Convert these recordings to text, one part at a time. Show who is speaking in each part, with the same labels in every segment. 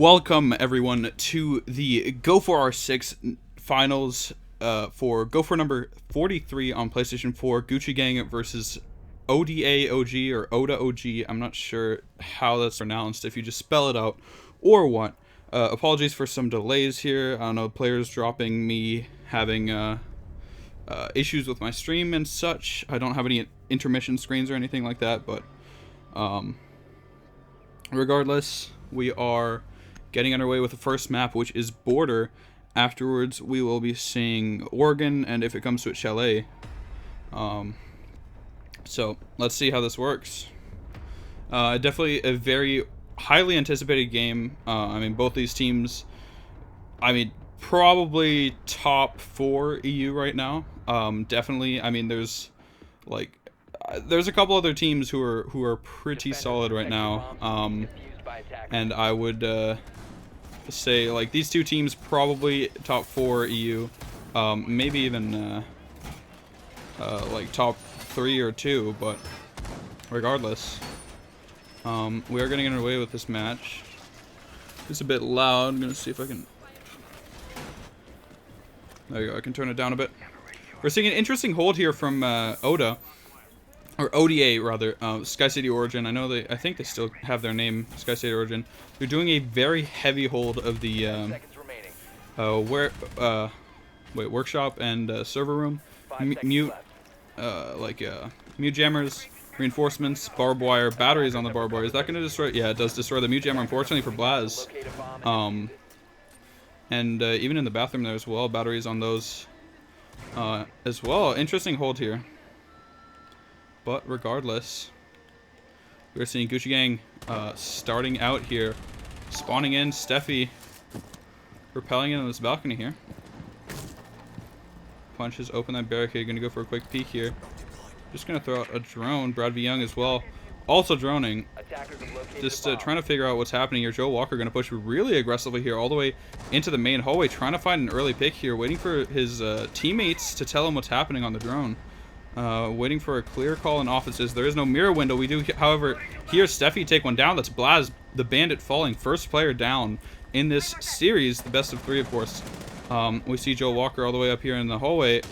Speaker 1: Welcome everyone to the Go4R6 finals for Go4 number 43 on PlayStation 4, Gucci Gang versus ODA.OG or ODA.OG. I'm not sure how that's pronounced, if you just spell it out or what. Apologies for some delays here. I don't know, players dropping, me having issues with my stream and such. I don't have any intermission screens or anything like that, but regardless, we are getting underway with the first map, which is Border. Afterwards, we will be seeing Oregon, and if it comes to it, Chalet. So, let's see how this works. Definitely a very highly anticipated game. I mean, both these teams, probably top 4 EU right now. Definitely, I mean, there's a couple other teams who are pretty solid right now. And I would say, like, these two teams probably top 4 EU, maybe even like top 3 or 2, but regardless, we are getting underway with this match. It's a bit loud. I'm gonna see if I can, there you go, I can turn it down a bit. We're seeing an interesting hold here from ODA, or ODA rather, Sky City Origin. I think they still have their name, Sky City Origin. They're doing a very heavy hold of the workshop and server room. Mute jammers, reinforcements, barbed wire, batteries on the barbed wire. Is that going to destroy? Yeah, it does destroy the mute jammer, unfortunately for Blaz. And even in the bathroom there as well, batteries on those as well. Interesting hold here. But regardless, we're seeing Gucci Gang starting out here, spawning in. Steffi repelling in on this balcony here. Punches open that barricade. Gonna go for a quick peek here. Just gonna throw out a drone. Brad V Young as well, also droning. Just trying to figure out what's happening here. Joe Walker gonna push really aggressively here, all the way into the main hallway, trying to find an early pick here, waiting for his teammates to tell him what's happening on the drone. Waiting for a clear call in offices. There is no mirror window. We do, however, hear Steffi take one down. That's Blaz, the bandit, falling. First player down in this series. The best of 3, of course. We see Joe Walker all the way up here in the hallway.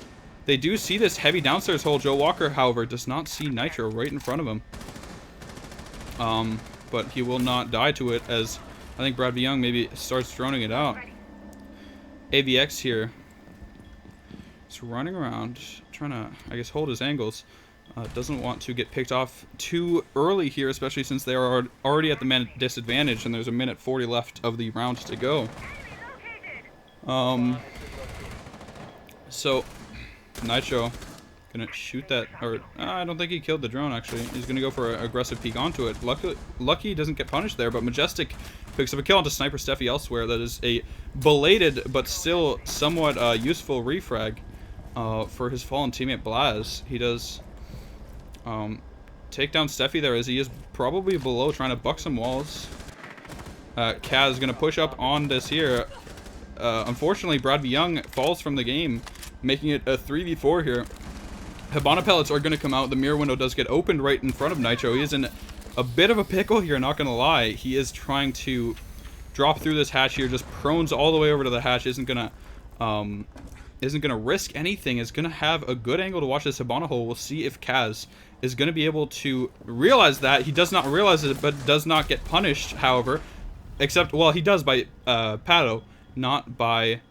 Speaker 1: They do see this heavy downstairs hole. Joe Walker, however, does not see Nitro right in front of him. But he will not die to it, as I think Brad V Young maybe starts droning it out. AVX here. He's running around, trying to, I guess, hold his angles. Doesn't want to get picked off too early here, especially since they are already at the man disadvantage, and there's a minute 40 left of the round to go. So Nitro gonna shoot that, or I don't think he killed the drone. Actually, he's gonna go for an aggressive peek onto it. Lucky doesn't get punished there, but Majestic picks up a kill onto Sniper Steffi elsewhere. That is a belated but still somewhat useful refrag for his fallen teammate Blaz. He does take down Steffi there, as he is probably below, trying to buck some walls. Kaz is gonna push up on this here. Unfortunately, Brad V Young falls from the game, making it a 3v4 here. Hibana pellets are going to come out. The mirror window does get opened right in front of Nitro. He is in a bit of a pickle here, not going to lie. He is trying to drop through this hatch here, just prones all the way over to the hatch. Isn't gonna risk anything. Is going to have a good angle to watch this Hibana hole. We'll see if Kaz is going to be able to realize that. He does not realize it, but does not get punished, however. Except, well, he does by Pato, not by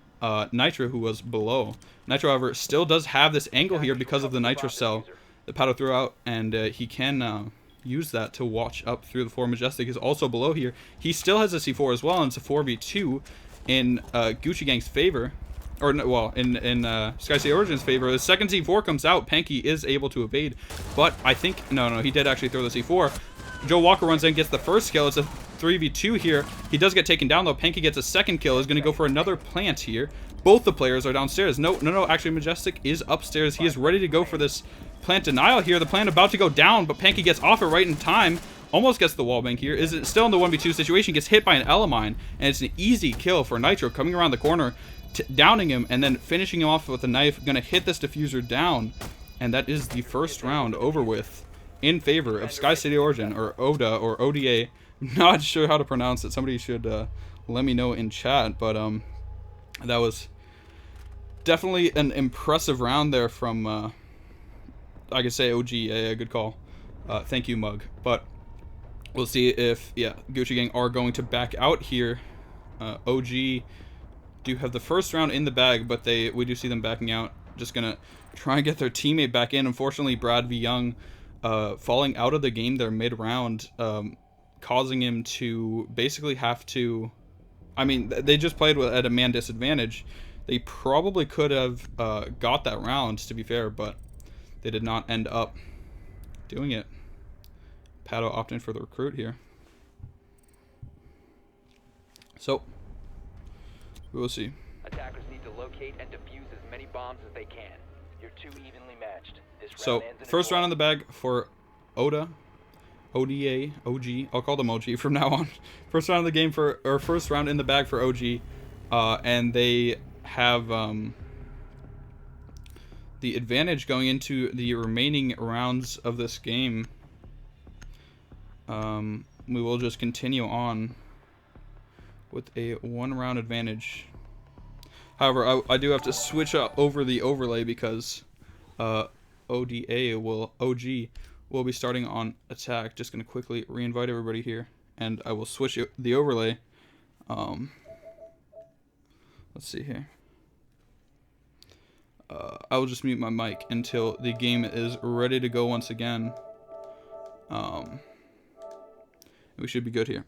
Speaker 1: Nitro, who was below. Nitro, however, still does have this angle here because of the Nitro cell that Pato threw out, and he can use that to watch up through the 4. Majestic is also below here. He still has a C4 as well, and it's a 4v2 in Gucci Gang's favor. Or, well, in Sky City Origin's favor. The second C4 comes out. Panky is able to evade, but I think, no, he did actually throw the C4. Joe Walker runs in, gets the first kill. It's a 3v2 here. He does get taken down, though. Panky gets a second kill. Is going to go for another plant here. Both the players are downstairs. No, actually, Majestic is upstairs. He is ready to go for this plant denial here. The plant about to go down, but Panky gets off it right in time. Almost gets the wallbang here. Is it still in the 1v2 situation? Gets hit by an Elamine, and it's an easy kill for Nitro, coming around the corner, downing him, and then finishing him off with a knife. Going to hit this diffuser down, and that is the first round over with in favor of Sky City Origin, or ODA, or ODA. I'm not sure how to pronounce it. Somebody should let me know in chat. But that was definitely an impressive round there from I could say OG. A good call. Thank you, Mug. But we'll see if Gucci Gang are going to back out here. OG do have the first round in the bag, but we do see them backing out. Just gonna try and get their teammate back in. Unfortunately, Brad V. Young falling out of the game there mid-round, causing him to basically have to... I mean, they just played at a man disadvantage. They probably could have got that round, to be fair, but they did not end up doing it. Pato opting for the recruit here. So, we will see.
Speaker 2: Attackers need to locate and defuse as many bombs as they can. You're too evenly matched. This
Speaker 1: So, first round in the bag for ODA. ODA.OG. I'll call them OG from now on. First round of the game first round in the bag for OG. And they have the advantage going into the remaining rounds of this game. We will just continue on with a 1-round advantage. However, I do have to switch over the overlay because OG will be starting on attack. Just going to quickly re-invite everybody here, and I will switch the overlay. Let's see here. I will just mute my mic until the game is ready to go once again. We should be good here.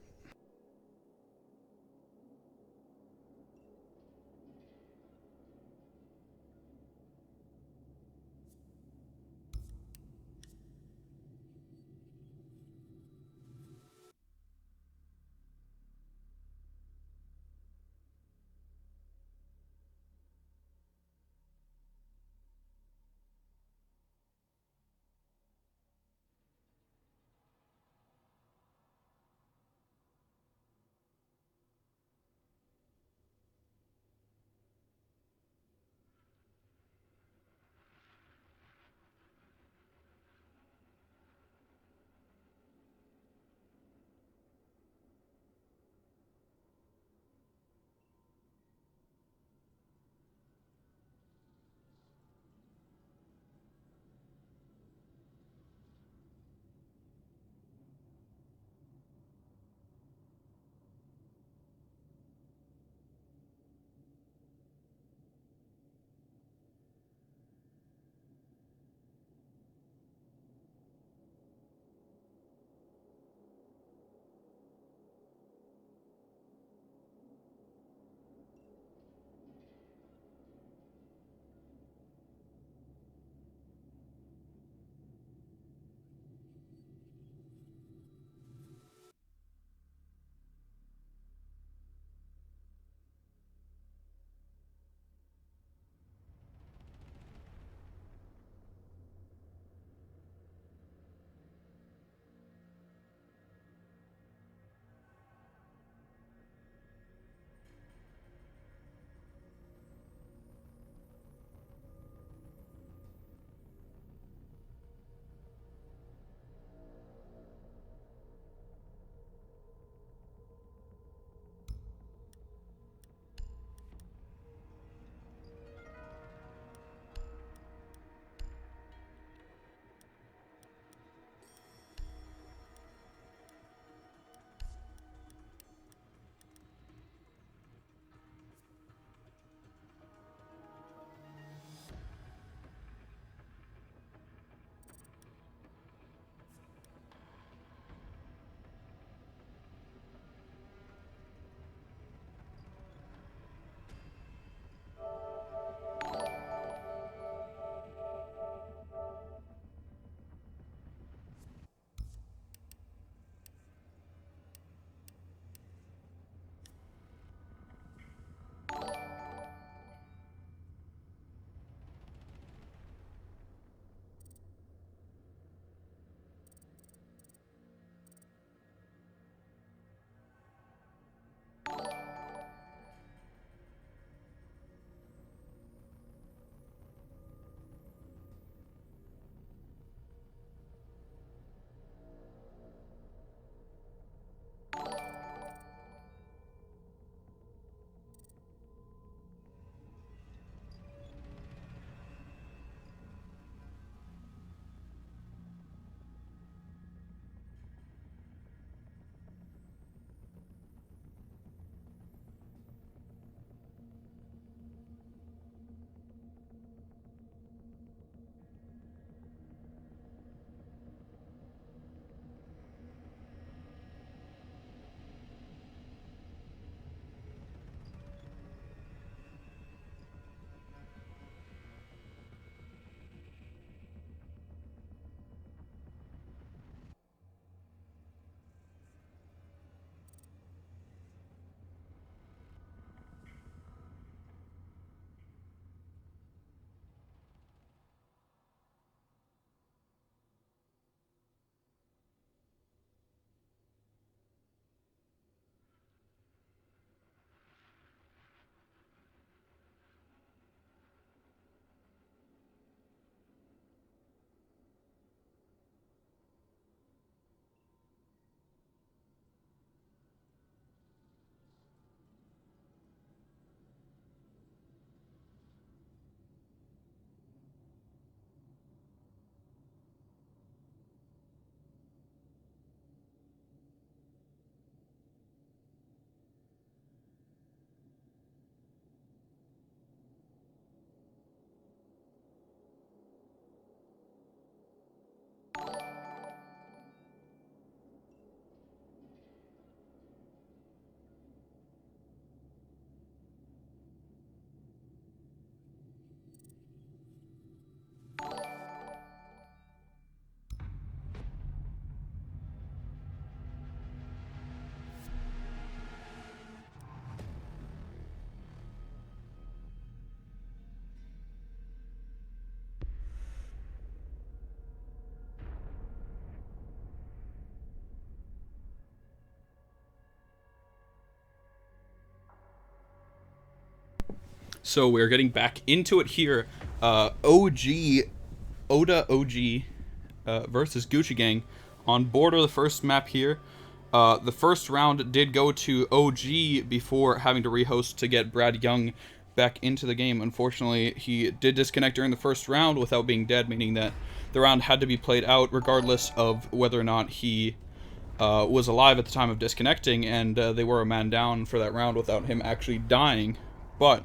Speaker 1: So we're getting back into it here. OG, ODA.OG versus Gucci Gang on board of the first map here. The first round did go to OG before having to rehost to get Brad Young back into the game. Unfortunately, he did disconnect during the first round without being dead, meaning that the round had to be played out regardless of whether or not he was alive at the time of disconnecting, and they were a man down for that round without him actually dying. But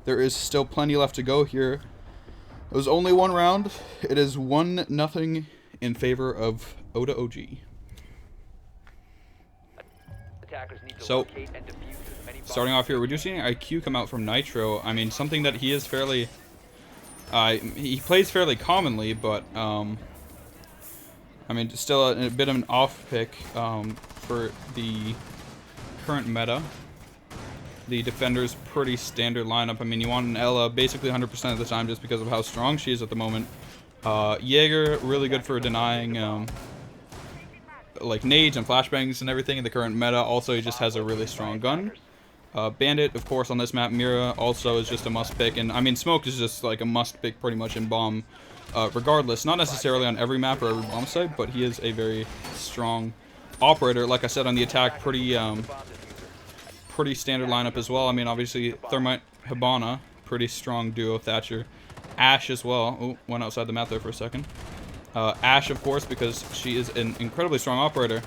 Speaker 1: there is still plenty left to go here. It was only one round. It is 1-0 in favor of ODA.OG. So, starting off here, we're just seeing IQ come out from Nitro. I mean, something that he is fairly... he plays fairly commonly, but... I mean, still a bit of an off pick for the current meta. The defender's pretty standard lineup. I mean, you want an Ella basically 100% of the time just because of how strong she is at the moment. Jaeger, really good for denying like nades and flashbangs and everything in the current meta. Also, he just has a really strong gun. Bandit, of course, on this map. Mira also is just a must pick. And, I mean, Smoke is just like a must pick pretty much in bomb. Regardless, not necessarily on every map or every bomb site, but he is a very strong operator. Like I said, on the attack, pretty standard lineup as well. I mean, obviously, Thermite, Hibana, pretty strong duo. Thatcher, Ash as well. Oh, went outside the map there for a second. Ash, of course, because she is an incredibly strong operator.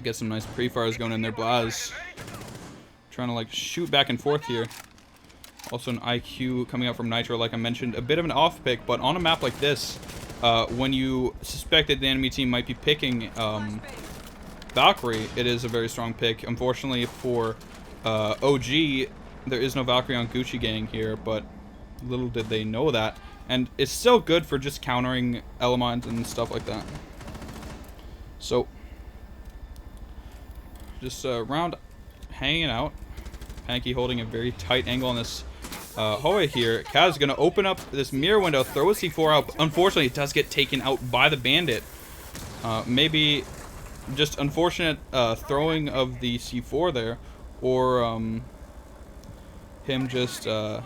Speaker 1: Get some nice pre-fires going in there. Blaz trying to like shoot back and forth here. Also an IQ coming out from Nitro, like I mentioned. A bit of an off pick, but on a map like this, when you suspect that the enemy team might be picking Valkyrie, it is a very strong pick. Unfortunately for OG, there is no Valkyrie on Gucci Gang here, but little did they know that. And it's still good for just countering elements and stuff like that. So, just round hanging out. Panky holding a very tight angle on this hallway here. Kaz is going to open up this mirror window, throw a C4 out. Unfortunately, it does get taken out by the bandit. Maybe just unfortunate throwing of the C4 there, or him just having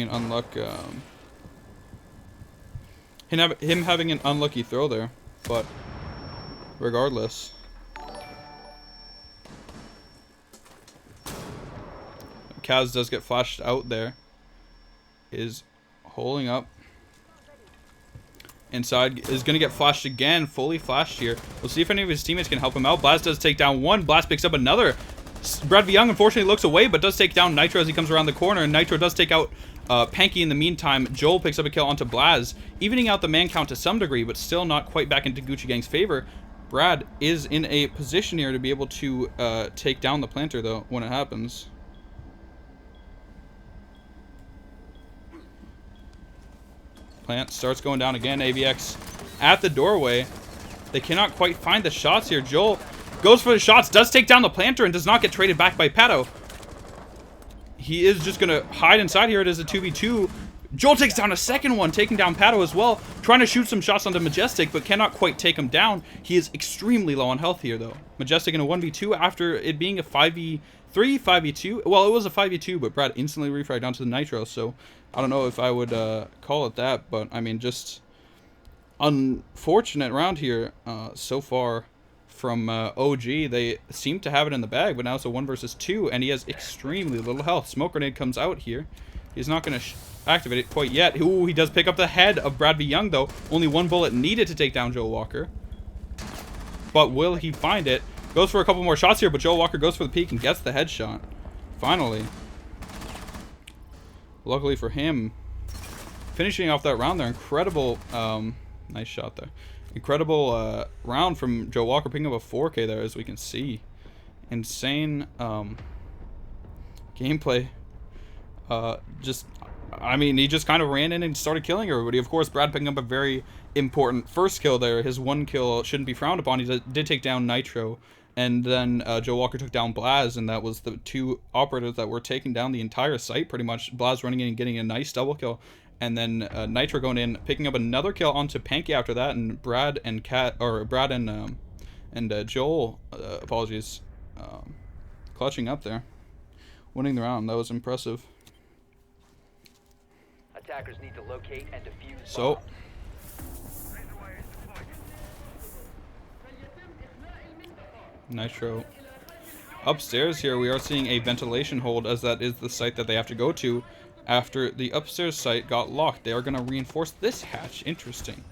Speaker 1: an him having an unlucky throw there. But regardless, Kaz does get flashed out there. Is holding up. Inside is going to get flashed again. Fully flashed here. We'll see if any of his teammates can help him out. Blast does take down one. Blast picks up another. Brad Young unfortunately looks away, but does take down Nitro as he comes around the corner. And Nitro does take out Panky in the meantime. Joel picks up a kill onto Blaz, evening out the man count to some degree, but still not quite back into Gucci Gang's favor. Brad is in a position here to be able to take down the planter, though, when it happens. Plant starts going down again. AVX at the doorway. They cannot quite find the shots here. Joel goes for the shots, does take down the planter, and does not get traded back by Pato. He is just going to hide inside here. It is a 2v2. Joel takes down a second one, taking down Pato as well. Trying to shoot some shots onto Majestic, but cannot quite take him down. He is extremely low on health here, though. Majestic in a 1v2 after it being a 5v3, 5v2. Well, it was a 5v2, but Brad instantly refragged onto the Nitro, so I don't know if I would call it that, but I mean, just unfortunate round here so far from OG. They seem to have it in the bag, but now it's a 1 versus 2, and he has extremely little health. Smoke grenade comes out here. He's not going to activate it quite yet. Ooh, he does pick up the head of Brad Young, though. Only one bullet needed to take down Joe Walker. But will he find it? Goes for a couple more shots here, but Joe Walker goes for the peek and gets the headshot. Finally. Luckily for him, finishing off that round there. Incredible, nice shot there. Incredible round from Joe Walker, picking up a 4K there, as we can see. Insane gameplay. I mean, he just kind of ran in and started killing everybody. Of course, Brad picking up a very important first kill there. His one kill shouldn't be frowned upon. He did take down Nitro. And then Joe Walker took down Blaz, and that was the two operators that were taking down the entire site, pretty much. Blaz running in and getting a nice double kill. And then Nitro going in, picking up another kill onto Panky after that. And Brad and Joel, apologies, clutching up there. Winning the round. That was impressive.
Speaker 2: Attackers need to locate and defuse
Speaker 1: So,
Speaker 2: bombs.
Speaker 1: Nitro. Upstairs here, we are seeing a ventilation hold, as that is the site that they have to go to after the upstairs site got locked. They are going to reinforce this hatch. Interesting.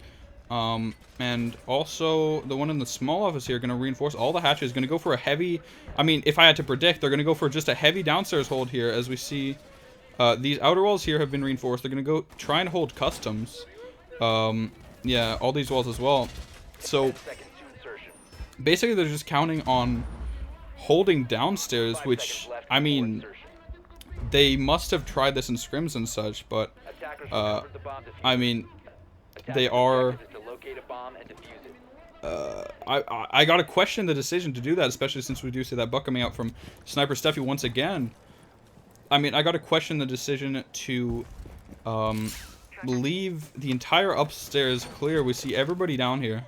Speaker 1: And also the one in the small office here going to reinforce all the hatches. Going to go for a heavy, I mean, if I had to predict, they're going to go for just a heavy downstairs hold here, as we see these outer walls here have been reinforced. They're going to go try and hold customs. Yeah, all these walls as well. So basically they're just counting on holding downstairs, which, I mean, they must have tried this in scrims and such, but I mean, they are I gotta question the decision to do that, especially since we do see that buck coming out from Sniper Steffi once again. I mean, I gotta question the decision to leave the entire upstairs clear. We see everybody down here,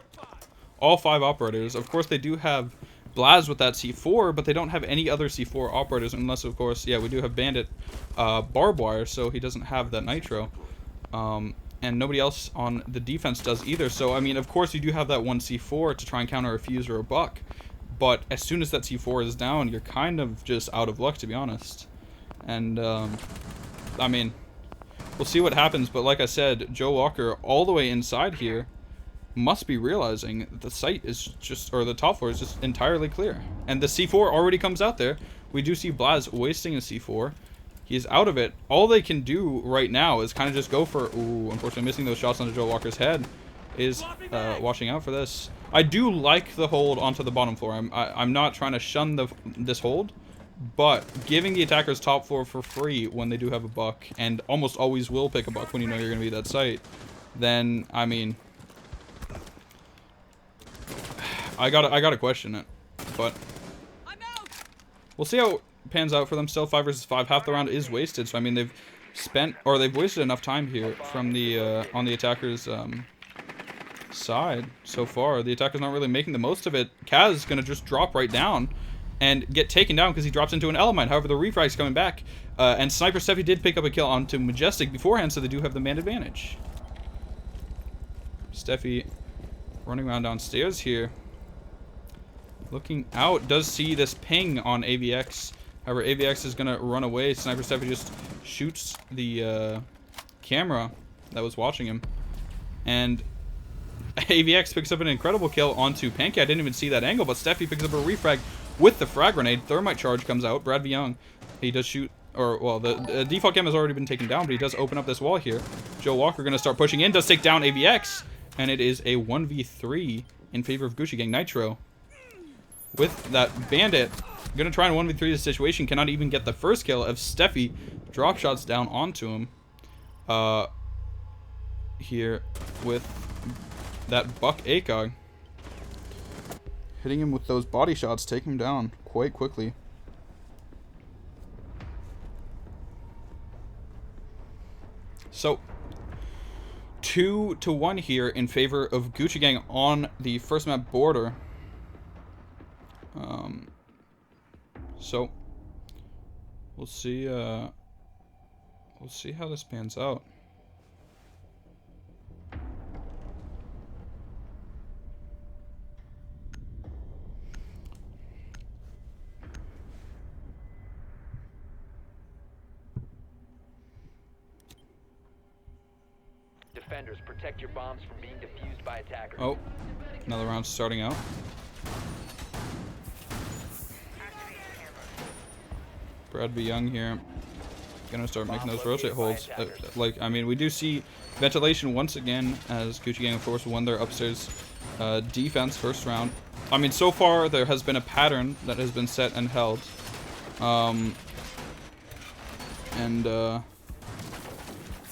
Speaker 1: all 5 operators. Of course, they do have Blaz with that C4, but they don't have any other C4 operators, unless, of course, yeah, we do have Bandit barbed wire, so he doesn't have that nitro. And nobody else on the defense does either. So, I mean, of course, you do have that one C4 to try and counter a fuse or a buck, but as soon as that C4 is down, you're kind of just out of luck, to be honest. And, I mean, we'll see what happens, but like I said, Joe Walker, all the way inside here, must be realizing that the site is just, or the top floor is just entirely clear. And the C4 already comes out there. We do see Blaz wasting a C4. He's out of it. All they can do right now is kind of just go for, ooh, unfortunately missing those shots onto Joe Walker's head, is watching out for this. I do like the hold onto the bottom floor. I'm not trying to shun this hold, but giving the attackers top floor for free when they do have a buck, and almost always will pick a buck when you know you're going to be at that site, then, I mean, I gotta question it, but we'll see how it pans out for them. Still 5 versus 5. Half the round is wasted, so I mean they've wasted enough time here from the on the attackers' side so far. The attacker's not really making the most of it. Kaz is gonna just drop right down and get taken down because he drops into an element. However, the refrag's coming back, and Sniper Steffi did pick up a kill onto Majestic beforehand, so they do have the man advantage. Steffi running around downstairs here, looking out, does see this ping on AVX. However, AVX is going to run away. Sniper Steffi just shoots the camera that was watching him. And AVX picks up an incredible kill onto Pancake. I didn't even see that angle, but Steffi picks up a refrag with the frag grenade. Thermite charge comes out. Brad Young, he does shoot, or, well, the default cam has already been taken down, but he does open up this wall here. Joe Walker going to start pushing in, does take down AVX, and it is a 1v3 in favor of Gucci Gang Nitro. With that Bandit, gonna try and 1v3 the situation, cannot even get the first kill of Steffi. Drop shots down onto him. Here with that buck ACOG. Hitting him with those body shots, take him down quite quickly. So, 2-1 here in favor of Gucci Gang on the first map border. So we'll see how this pans out.
Speaker 2: Defenders, protect your bombs from being defused by attackers.
Speaker 1: Oh, another round starting out. Brad B. Young here, gonna start making those rotate holds. Like, I mean, we do see ventilation once again, as Gucci Gang, of course, won their upstairs defense first round. I mean, so far there has been a pattern that has been set and held,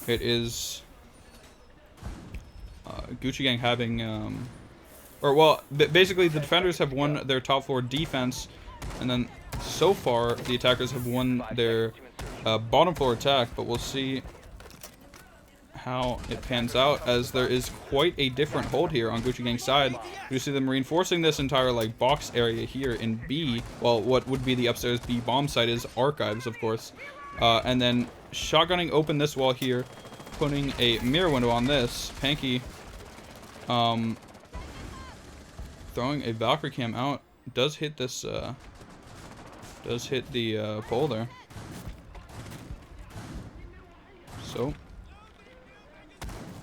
Speaker 1: it is Gucci Gang having, basically the defenders have won their top floor defense, and then so far the attackers have won their bottom floor attack, but we'll see how it pans out, as there is quite a different hold here on Gucci Gang's side. You see them reinforcing this entire like box area here in B. Well, what would be the upstairs B bomb site is archives, of course. And then shotgunning open this wall here, putting a mirror window on this. Panky throwing a Valkyrie cam out. Does hit this does hit the pole there. So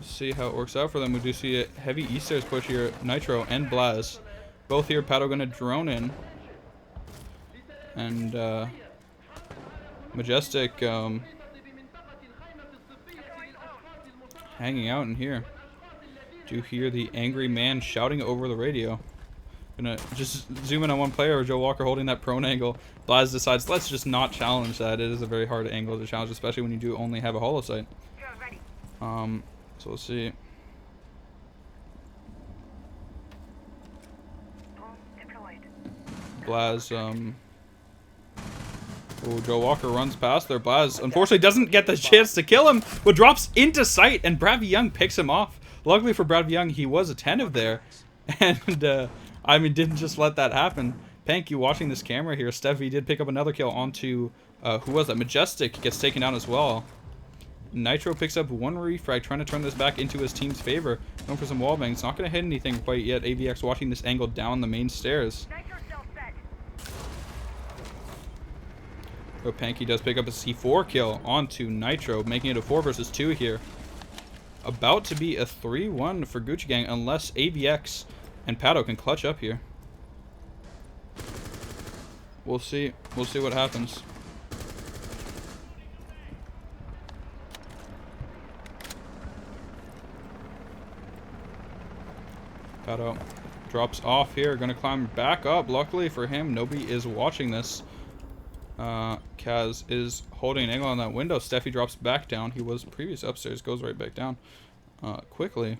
Speaker 1: see how it works out for them. We do see a heavy east stairs push here. Nitro and Blaz both here. Pato gonna drone in, and Majestic hanging out in here. Do hear the angry man shouting over the radio. Gonna just zoom in on one player, Joe Walker holding that prone angle. Blaz decides, let's just not challenge that. It is a very hard angle to challenge, especially when you do only have a holo sight. So we'll see. Blaz, oh, Joe Walker runs past there. Blaz, unfortunately, doesn't get the chance to kill him, but drops into sight, and Bradley Young picks him off. Luckily for Bradley Young, he was attentive there, and, I mean, didn't just let that happen. Pank, you watching this camera here. Steffi did pick up another kill onto, who was that? Majestic gets taken down as well. Nitro picks up one refrag, trying to turn this back into his team's favor. Going for some wall bangs. Not going to hit anything quite yet. AVX watching this angle down the main stairs. But Panky does pick up a C4 kill onto Nitro, making it a 4 versus 2 here. About to be a 3-1 for Gucci Gang, unless AVX and Pato can clutch up here. We'll see. We'll see what happens. Pato drops off here. Gonna climb back up. Luckily for him, nobody is watching this. Kaz is holding an angle on that window. Steffi drops back down. He was previous upstairs. Goes right back down quickly.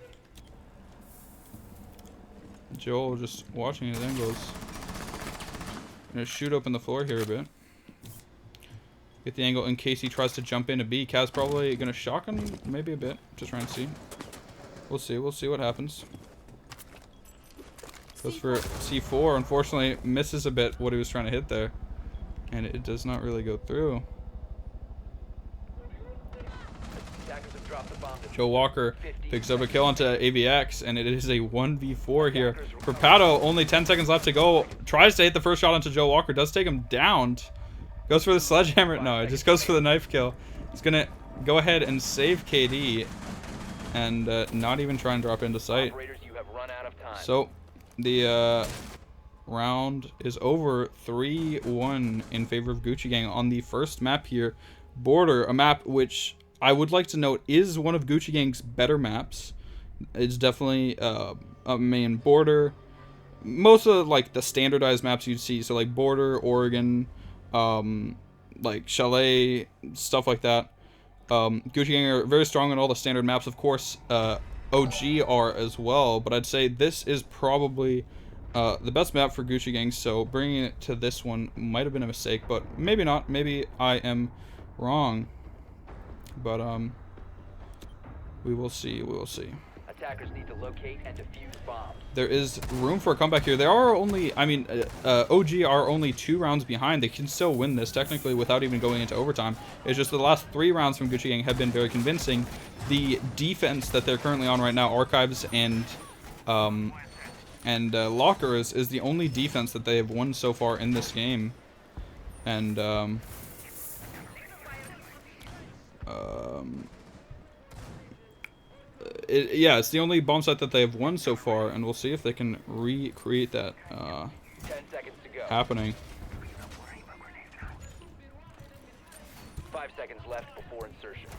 Speaker 1: Joel just watching his angles. Gonna shoot open the floor here a bit. Get the angle in case he tries to jump into B. Kaz probably gonna shotgun maybe a bit. Just trying to see. We'll see. We'll see what happens. Goes for C4. Unfortunately, misses a bit what he was trying to hit there. And it does not really go through. Joe Walker picks up a kill onto AVX, and it is a 1v4 here. For Pato, only 10 seconds left to go. Tries to hit the first shot onto Joe Walker. Does take him down. Goes for the sledgehammer. No, it just goes for the knife kill. It's going to go ahead and save KD. And not even try and drop into sight. So, the round is over. 3-1 in favor of Gucci Gang on the first map here. Border, a map which I would like to note is one of Gucci Gang's better maps. It's definitely a main Border. Most of like the standardized maps you'd see, so like Border, Oregon, like Chalet, stuff like that. Gucci Gang are very strong on all the standard maps, of course. OG are as well, but I'd say this is probably the best map for Gucci Gang, so bringing it to this one might have been a mistake, but maybe not. Maybe I am wrong. But we will see. We will see.
Speaker 2: Attackers need to locate and defuse bombs.
Speaker 1: There is room for a comeback here. There are only, I mean, OG are only 2 rounds behind. They can still win this technically without even going into overtime. It's just the last 3 rounds from Gucci Gang have been very convincing. The defense that they're currently on right now, Archives and Lockers, is the only defense that they have won so far in this game. And yeah, it's the only bomb site that they have won so far, and we'll see if they can recreate that
Speaker 2: 10 seconds to go.
Speaker 1: happening.
Speaker 2: 5 seconds left before insertion.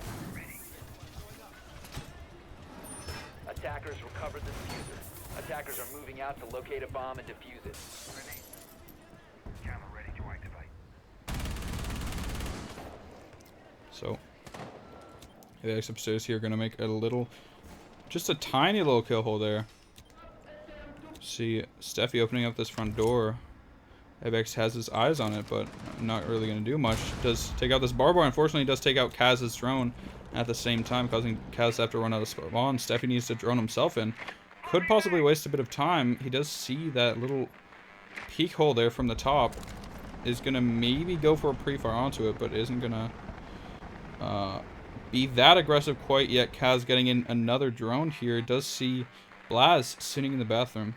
Speaker 2: Attackers recovered the diffuser. Attackers are moving out to locate a bomb and defuse it. Camera ready to activate.
Speaker 1: So, the X upstairs here gonna make a little, just a tiny little kill hole there. See Steffi opening up this front door. AVX has his eyes on it, but not really going to do much. Does take out this barbed wire. Unfortunately, does take out Kaz's drone. at the same time, causing Kaz to have to run out of spawn. Steffi needs to drone himself in. Could possibly waste a bit of time. He does see that little peek hole there from the top. Is going to maybe go for a pre-fire onto it, but isn't going to be that aggressive quite yet. Kaz getting in another drone here. Does see Blaz sitting in the bathroom.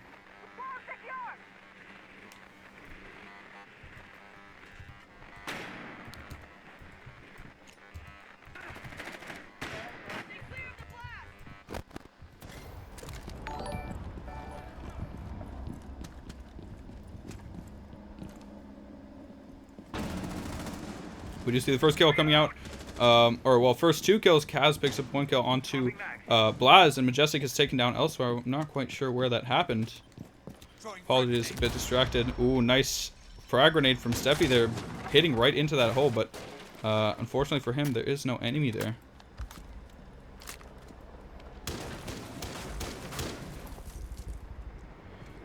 Speaker 1: We just see the first kill coming out. First 2 kills. Kaz picks up 1 kill onto Blaz, and Majestic is taken down elsewhere. I'm not quite sure where that happened. Apologies, a bit distracted. Ooh, nice frag grenade from Steffi there, hitting right into that hole, but unfortunately for him, there is no enemy there.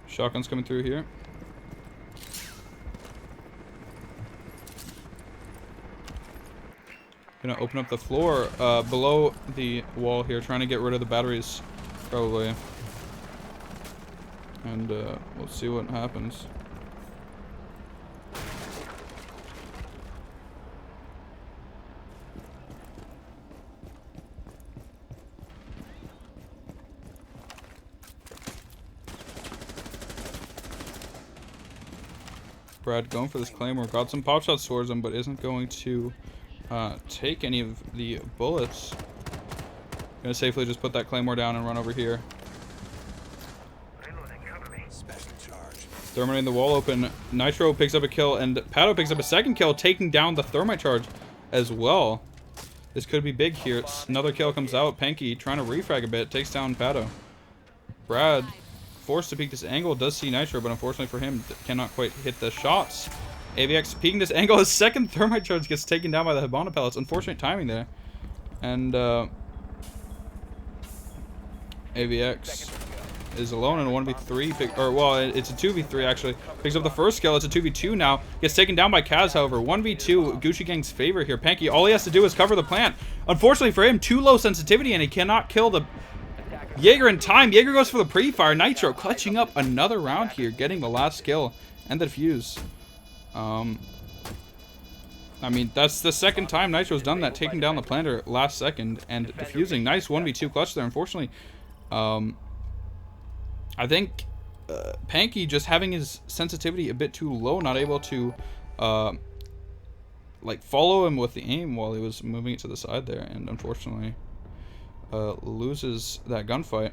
Speaker 1: Shotgun's coming through here. Gonna open up the floor below the wall here, trying to get rid of the batteries, probably. And we'll see what happens. Brad going for this claymore. Got some pop shots towards him, but isn't going to take any of the bullets. Gonna safely just put that claymore down and run over here. Thermite in the wall open. Nitro picks up a kill, and Pato picks up a second kill, taking down the thermite charge as well. This could be big here. Another kill comes out. Panky trying to refrag a bit, takes down Pato. Brad forced to peek this angle, does see Nitro, but unfortunately for him, cannot quite hit the shots. AVX peeking this angle. His second thermite charge gets taken down by the Hibana pellets. Unfortunate timing there. And AVX is alone in a 1v3. It's a 2v3 actually. Picks up the first kill. It's a 2v2 now. Gets taken down by Kaz, however. 1v2, Gucci Gang's favor here. Panky, all he has to do is cover the plant. Unfortunately for him, too low sensitivity, and he cannot kill the Jaeger in time. Jaeger goes for the pre-fire. Nitro clutching up another round here, getting the last kill and the defuse. I mean, that's the second time Nitro's done that, taking down the planter last second and defusing. Nice 1v2 clutch there. Unfortunately, I think Panky just having his sensitivity a bit too low, not able to like follow him with the aim while he was moving it to the side there, and unfortunately loses that gunfight.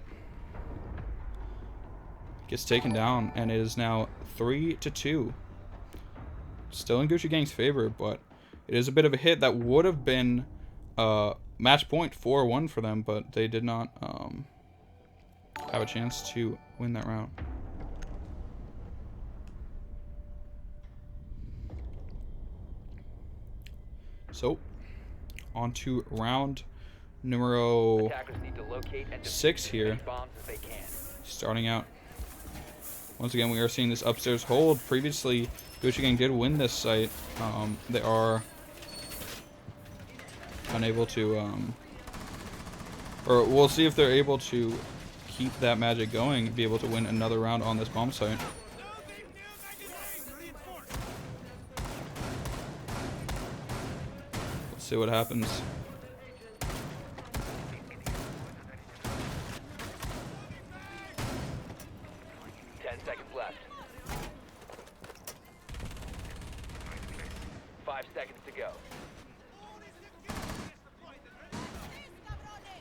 Speaker 1: Gets taken down, and it is now 3-2. Still in Gucci Gang's favor, but it is a bit of a hit that would have been match point 4-1 for them, but they did not have a chance to win that round. So, on to round numero 6 here. Starting out. Once again, we are seeing this upstairs hold. Previously, Gucci Gang did win this site. They are unable to, or we'll see if they're able to keep that magic going and be able to win another round on this bomb site. Let's see what happens.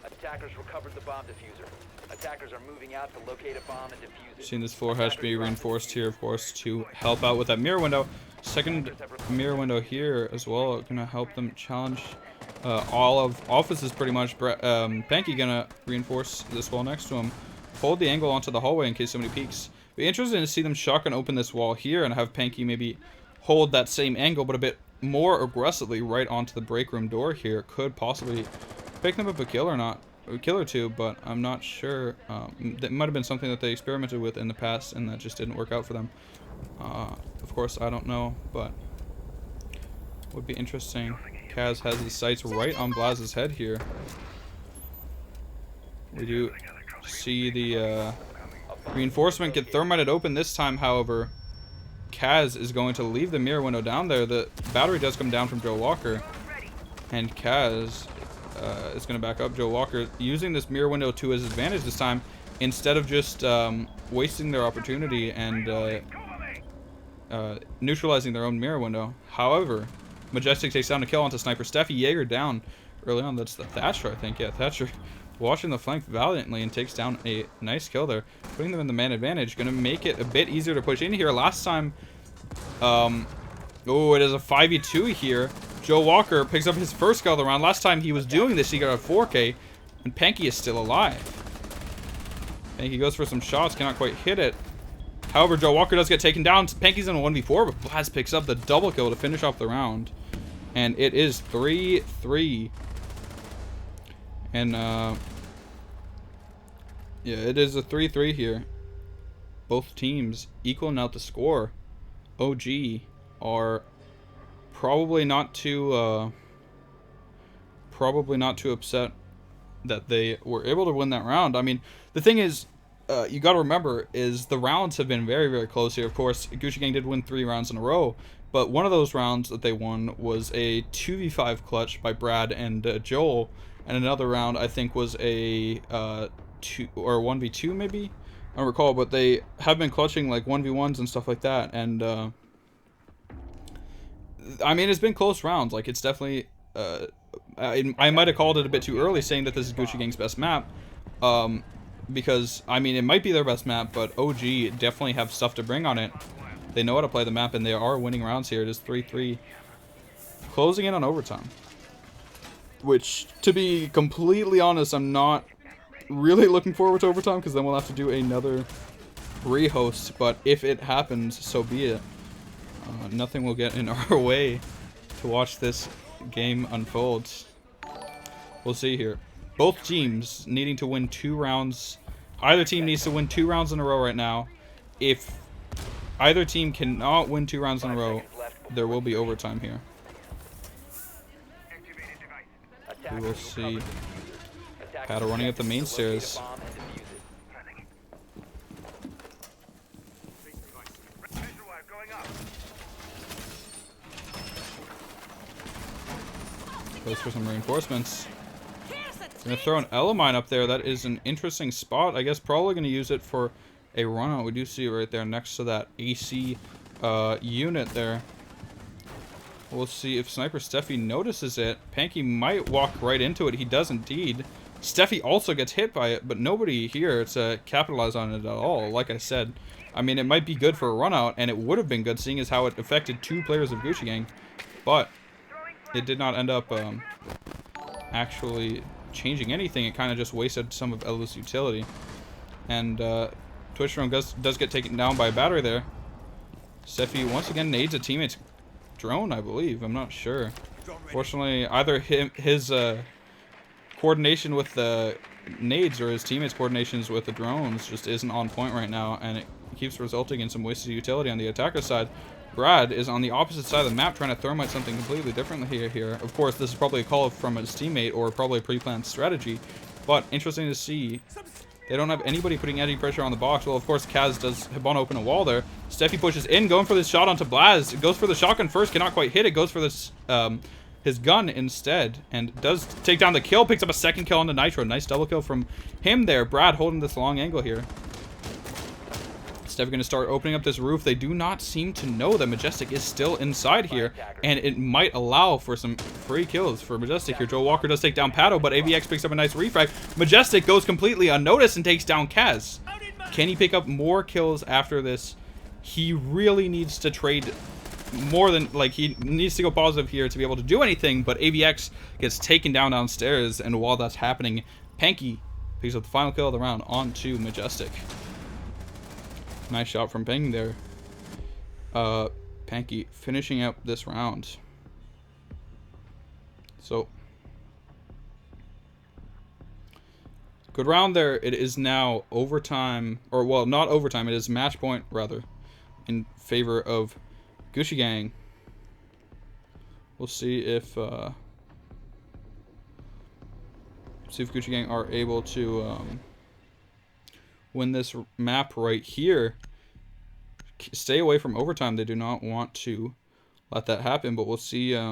Speaker 2: Attackers recovered the bomb diffuser. Attackers are moving out to locate a bomb and defuse it.
Speaker 1: Seeing this floor hatch be reinforced here, of course, to help out with that mirror window. Second mirror window here as well, gonna help them challenge all of offices pretty much. Panky gonna reinforce this wall next to him. Hold the angle onto the hallway in case somebody peeks. Be interested to see them shotgun open this wall here and have Panky maybe hold that same angle, but a bit more aggressively right onto the break room door here. Could possibly pick them up a kill or not. A kill or two, but I'm not sure. That might have been something that they experimented with in the past and that just didn't work out for them. Of course, I don't know, but would be interesting Kaz has his sights right on Blaz's head here. We do see the reinforcement get thermited open this time, however. Kaz is going to leave the mirror window down there. The battery does come down from Joe Walker. And Kaz is going to back up. Joe Walker using this mirror window to his advantage this time, instead of just wasting their opportunity and neutralizing their own mirror window. However, Majestic takes down a kill onto Sniper Steffi. Jaeger down early on. That's the Thatcher, I think. Yeah, Thatcher watching the flank valiantly and takes down a nice kill there, putting them in the man advantage. Going to make it a bit easier to push in here. Last time, oh, it is a 5v2 here. Joe Walker picks up his first kill of the round. Last time he was doing this, he got a 4K, and Panky is still alive. Panky goes for some shots, cannot quite hit it. However, Joe Walker does get taken down. Panky's in a 1v4, but Blaz picks up the double kill to finish off the round. And it is 3-3. And, yeah, it is a 3-3 here. Both teams equaling out the score. OG are probably not too upset that they were able to win that round. I mean, the thing is, you got to remember is the rounds have been very, very close here. Of course, Gucci Gang did win 3 rounds in a row, but one of those rounds that they won was a 2v5 clutch by Brad and Joel, and another round I think was a 2 or 1v2 maybe. I don't recall, but they have been clutching like 1v1s and stuff like that, and I mean, it's been close rounds. Like, it's definitely I might have called it a bit too early saying that this is Gucci Gang's best map, because I mean, it might be their best map, but OG definitely have stuff to bring on it. They know how to play the map, and they are winning rounds here. It is 3-3, closing in on overtime, which, to be completely honest, I'm not really looking forward to overtime, because then we'll have to do another rehost. But if it happens, so be it. Nothing will get in our way to watch this game unfold. We'll see here. Both teams needing to win 2 rounds. Either team needs to win 2 rounds in a row right now. If either team cannot win 2 rounds in a row, there will be overtime here. We will see Paddle running up the main stairs. Goes for some reinforcements. Gonna throw an Elamine up there. That is an interesting spot. I guess probably gonna use it for a run out. We do see it right there next to that AC unit there. We'll see if Sniper Steffi notices it. Panky might walk right into it. He does indeed. Steffi also gets hit by it, but nobody here to capitalize on it at all. Like I said, I mean, it might be good for a run out, and it would have been good seeing as how it affected 2 players of Gucci Gang, but it did not end up actually changing anything. It kind of just wasted some of Ella's utility. And Twitch Drone does get taken down by a battery there. Steffi once again nades a teammate's drone, I believe. I'm not sure. Fortunately, either his coordination with the nades or his teammates' coordinations with the drones just isn't on point right now, and it keeps resulting in some wasted utility on the attacker side. Brad is on the opposite side of the map trying to thermite something completely differently here. Of course, this is probably a call from his teammate or probably a pre-planned strategy, but interesting to see. They don't have anybody putting any pressure on the box. Well, of course, Kaz does Hibana open a wall there. Steffi pushes in, going for this shot onto Blaz. Goes for the shotgun first, cannot quite hit it. Goes for this his gun instead, and does take down the kill. Picks up a second kill on the Nitro. Nice double kill from him there. Brad holding this long angle here. Steffi going to start opening up this roof. They do not seem to know that Majestic is still inside here, and it might allow for some free kills for Majestic here. Joe Walker does take down Pato, but AVX picks up a nice refrag. Majestic goes completely unnoticed and takes down Kaz. Can he pick up more kills after this? He really needs to trade more than, like, he needs to go positive here to be able to do anything, but AVX gets taken down downstairs, and while that's happening, Panky picks up the final kill of the round onto Majestic. Nice shot from Panky there. Panky finishing up this round. So, good round there. It is now overtime, or well, not overtime. It is match point rather, in favor of Gucci Gang. We'll see if See if Gucci Gang are able to win this map right here. Stay away from overtime. They do not want to let that happen, but we'll see if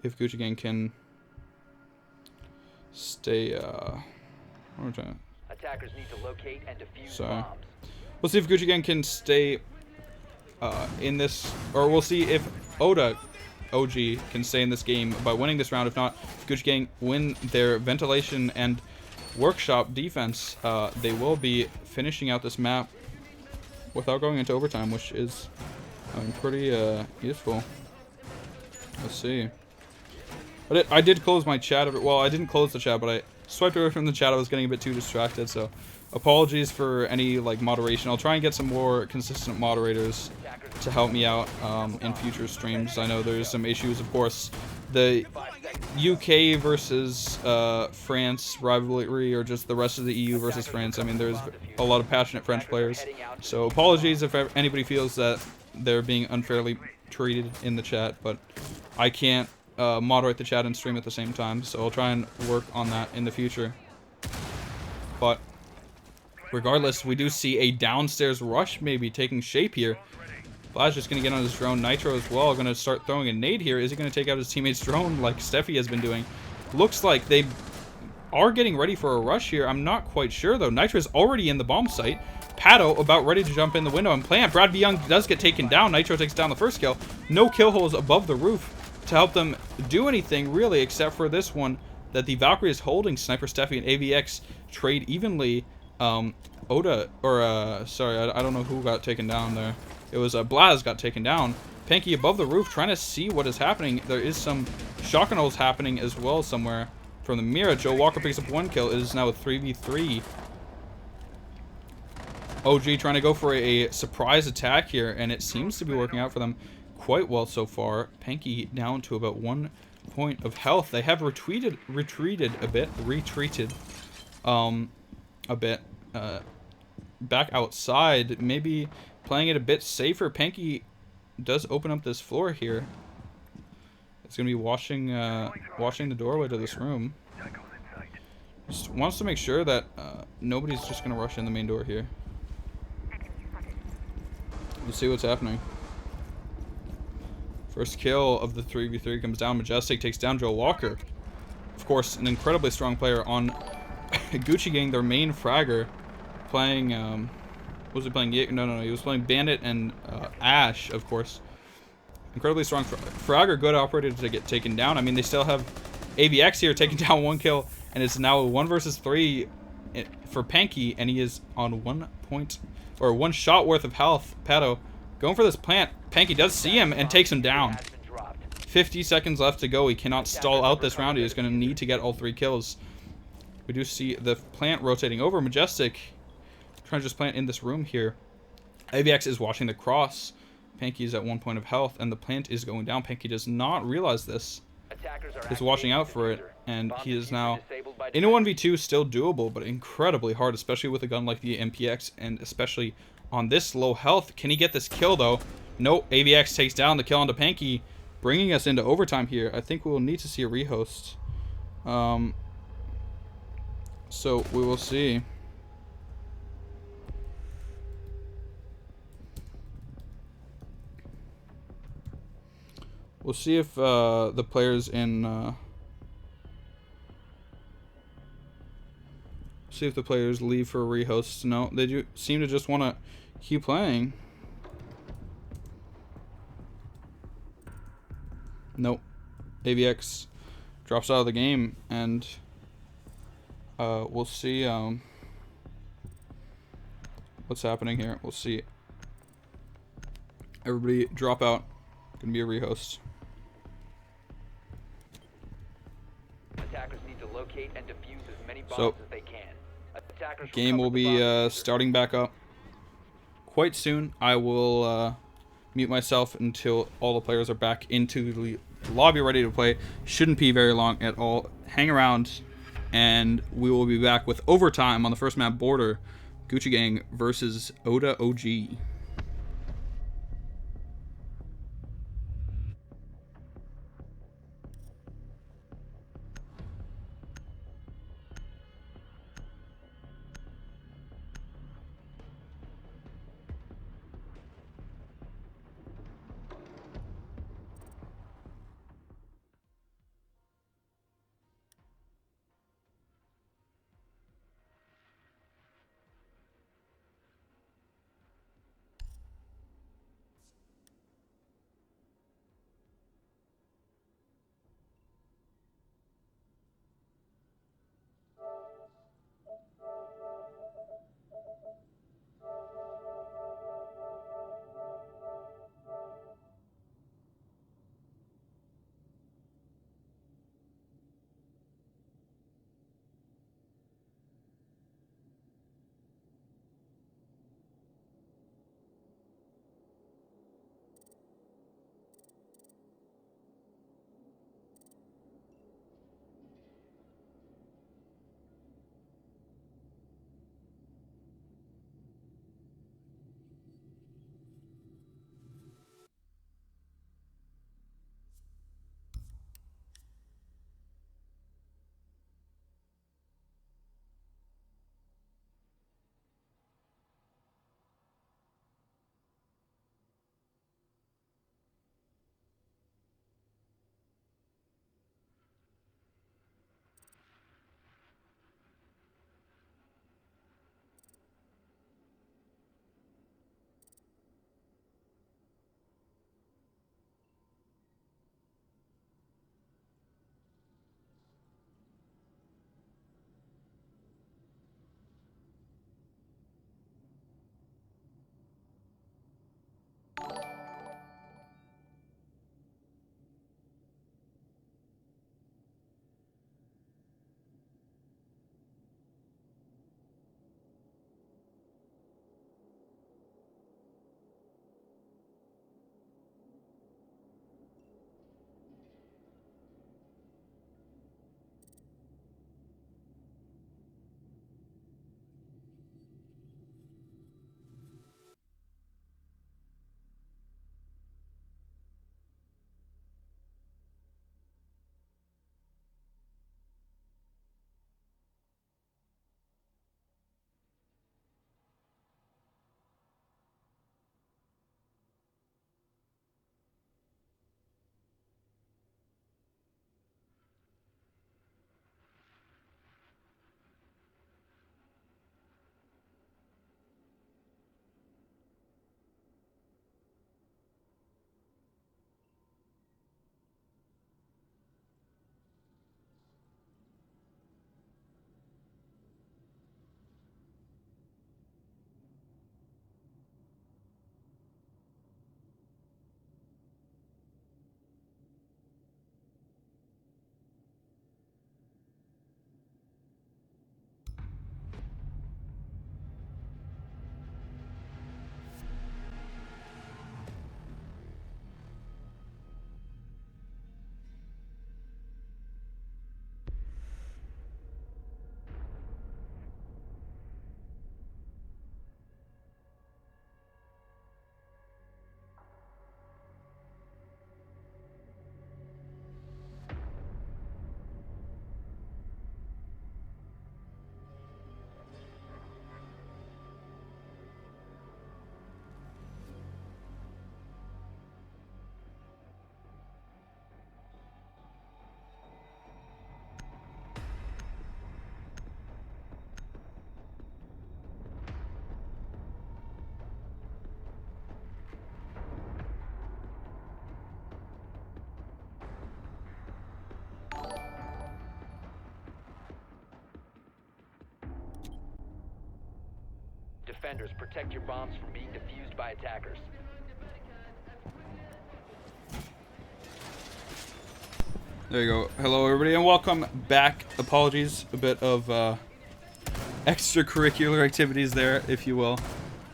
Speaker 1: Gucci Gang can stay.
Speaker 2: Attackers need to locate and defuse
Speaker 1: Sorry.
Speaker 2: bombs.
Speaker 1: We'll see if Gucci Gang can stay in this, or we'll see if ODA.OG can stay in this game by winning this round. If not, if Gucci Gang win their ventilation and workshop defense, they will be finishing out this map without going into overtime, which is pretty useful. Let's see. But I did close my chat. Well, I didn't close the chat, but I swiped away from the chat. I was getting a bit too distracted, so apologies for any like moderation. I'll try and get some more consistent moderators to help me out in future streams. I know there's some issues, of course. The UK versus France rivalry, or just the rest of the EU versus France. I mean, there's a lot of passionate French players. So apologies if anybody feels that they're being unfairly treated in the chat, but I can't moderate the chat and stream at the same time, so I'll try and work on that in the future. But regardless, we do see a downstairs rush maybe taking shape here. Vlad's just going to get on his drone. Nitro as well, going to start throwing a nade here. Is he going to take out his teammate's drone like Steffi has been doing? Looks like they are getting ready for a rush here. I'm not quite sure, though. Nitro's already in the bomb site. Pato about ready to jump in the window and plant. Brad B. Young does get taken down. Nitro takes down the first kill. No kill holes above the roof to help them do anything, really, except for this one that the Valkyrie is holding. Sniper Steffi and AVX trade evenly. Sorry, I don't know who got taken down there. It was Blaz got taken down. Panky above the roof trying to see what is happening. There is some shotgun holes happening as well somewhere from the Mira. Joe Walker picks up 1 kill. It is now a 3v3. OG trying to go for a surprise attack here, and it seems to be working out for them quite well so far. Panky down to about 1 point of health. They have retreated a bit. Back outside, maybe playing it a bit safer. Panky does open up this floor here. It's gonna be washing the doorway to this room. Just wants to make sure that nobody's just gonna rush in the main door here. We'll see what's happening. First kill of the 3v3 comes down. Majestic takes down Joe Walker. Of course, an incredibly strong player on Gucci Gang, their main fragger, playing, what was he playing? No, he was playing Bandit and Ash, of course. Incredibly strong fragger, good operator to get taken down. I mean, they still have AVX here taking down 1 kill, and it's now a 1 versus 3 for Panky, and he is on 1 point, or 1 shot worth of health. Pato going for this plant. Panky does see him and takes him down. 50 seconds left to go. He cannot stall out this round. He is going to need to get all 3 kills. We do see the plant rotating over. Majestic trying to just plant in this room here. AVX is watching the cross. Panky is at 1 point of health, and the plant is going down. Panky does not realize this. He's watching out for it, and he is now in a 1v2, still doable, but incredibly hard, especially with a gun like the MPX, and especially on this low health. Can he get this kill, though? Nope. AVX takes down the kill onto Panky, bringing us into overtime here. I think we will need to see a rehost. So we will see. We'll see if the players in see if the players leave for a rehost. No, they do seem to just want to keep playing. Nope. AVX drops out of the game, and we'll see what's happening here. We'll see. Everybody drop out. Gonna be a rehost.
Speaker 2: Attackers need to locate and defuse as many bombs as they can. Attackers
Speaker 1: game will be starting back up quite soon. I will mute myself until all the players are back into the lobby ready to play. Shouldn't be very long at all. Hang around, and we will be back with overtime on the first map, Border. Gucci Gang versus ODA.OG.
Speaker 2: defenders. Protect your bombs from being defused by attackers.
Speaker 1: There you go. Hello, everybody, and welcome back. Apologies, a bit of extracurricular activities there, if you will.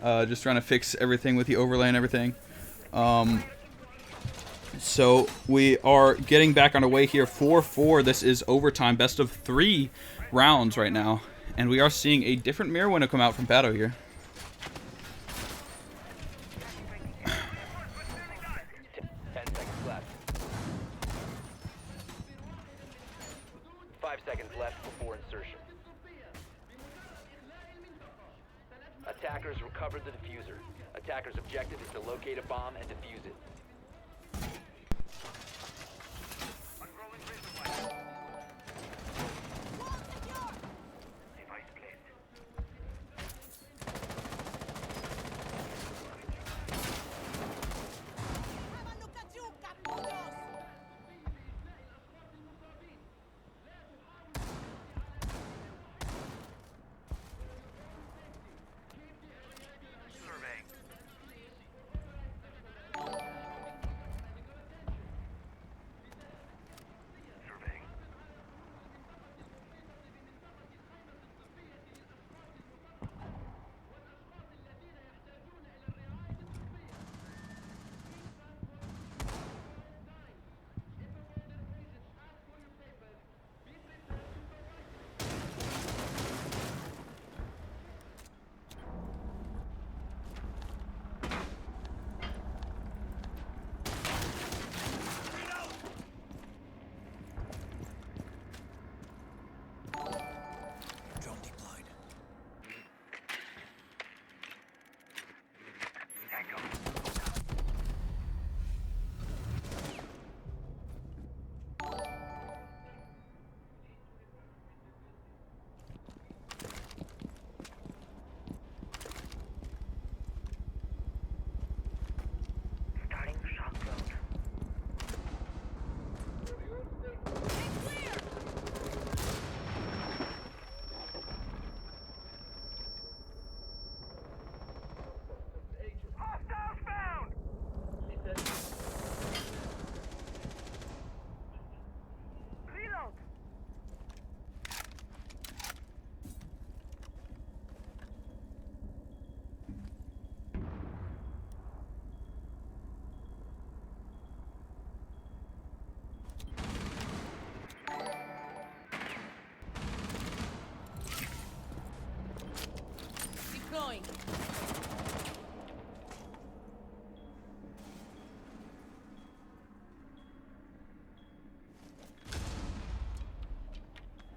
Speaker 1: Just trying to fix everything with the overlay and everything. So we are getting back on our way here. 4-4. This is overtime, best of 3 rounds right now, and we are seeing a different mirror window come out from Pato here.
Speaker 2: 10 seconds left. 5 seconds left before insertion. Attackers recovered the diffuser. Attackers' objective is to locate a bomb and defuse it.
Speaker 3: Going.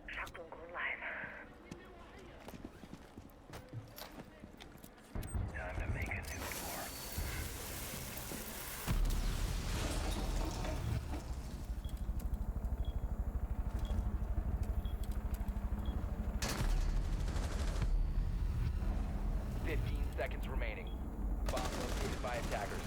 Speaker 4: Shotgun going live.
Speaker 2: Time to make a new floor. Seconds remaining. Bomb located by attackers.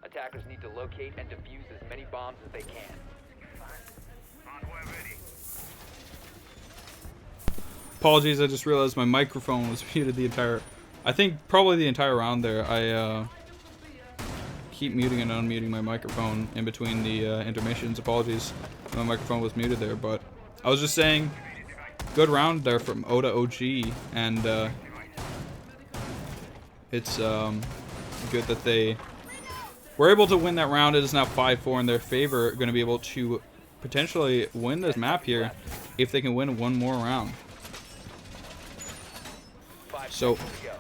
Speaker 2: Attackers need to locate and defuse as many bombs as they can.
Speaker 1: Apologies, I just realized my microphone was muted the entire... I think probably the entire round there. I keep muting and unmuting my microphone in between the intermissions. Apologies, my microphone was muted there, but I was just saying, good round there from ODA.OG, and it's good that they were able to win that round. It is now 5-4 in their favor. Going to be able to potentially win this map here if they can win one more round.
Speaker 2: 5
Speaker 1: So
Speaker 2: seconds to go.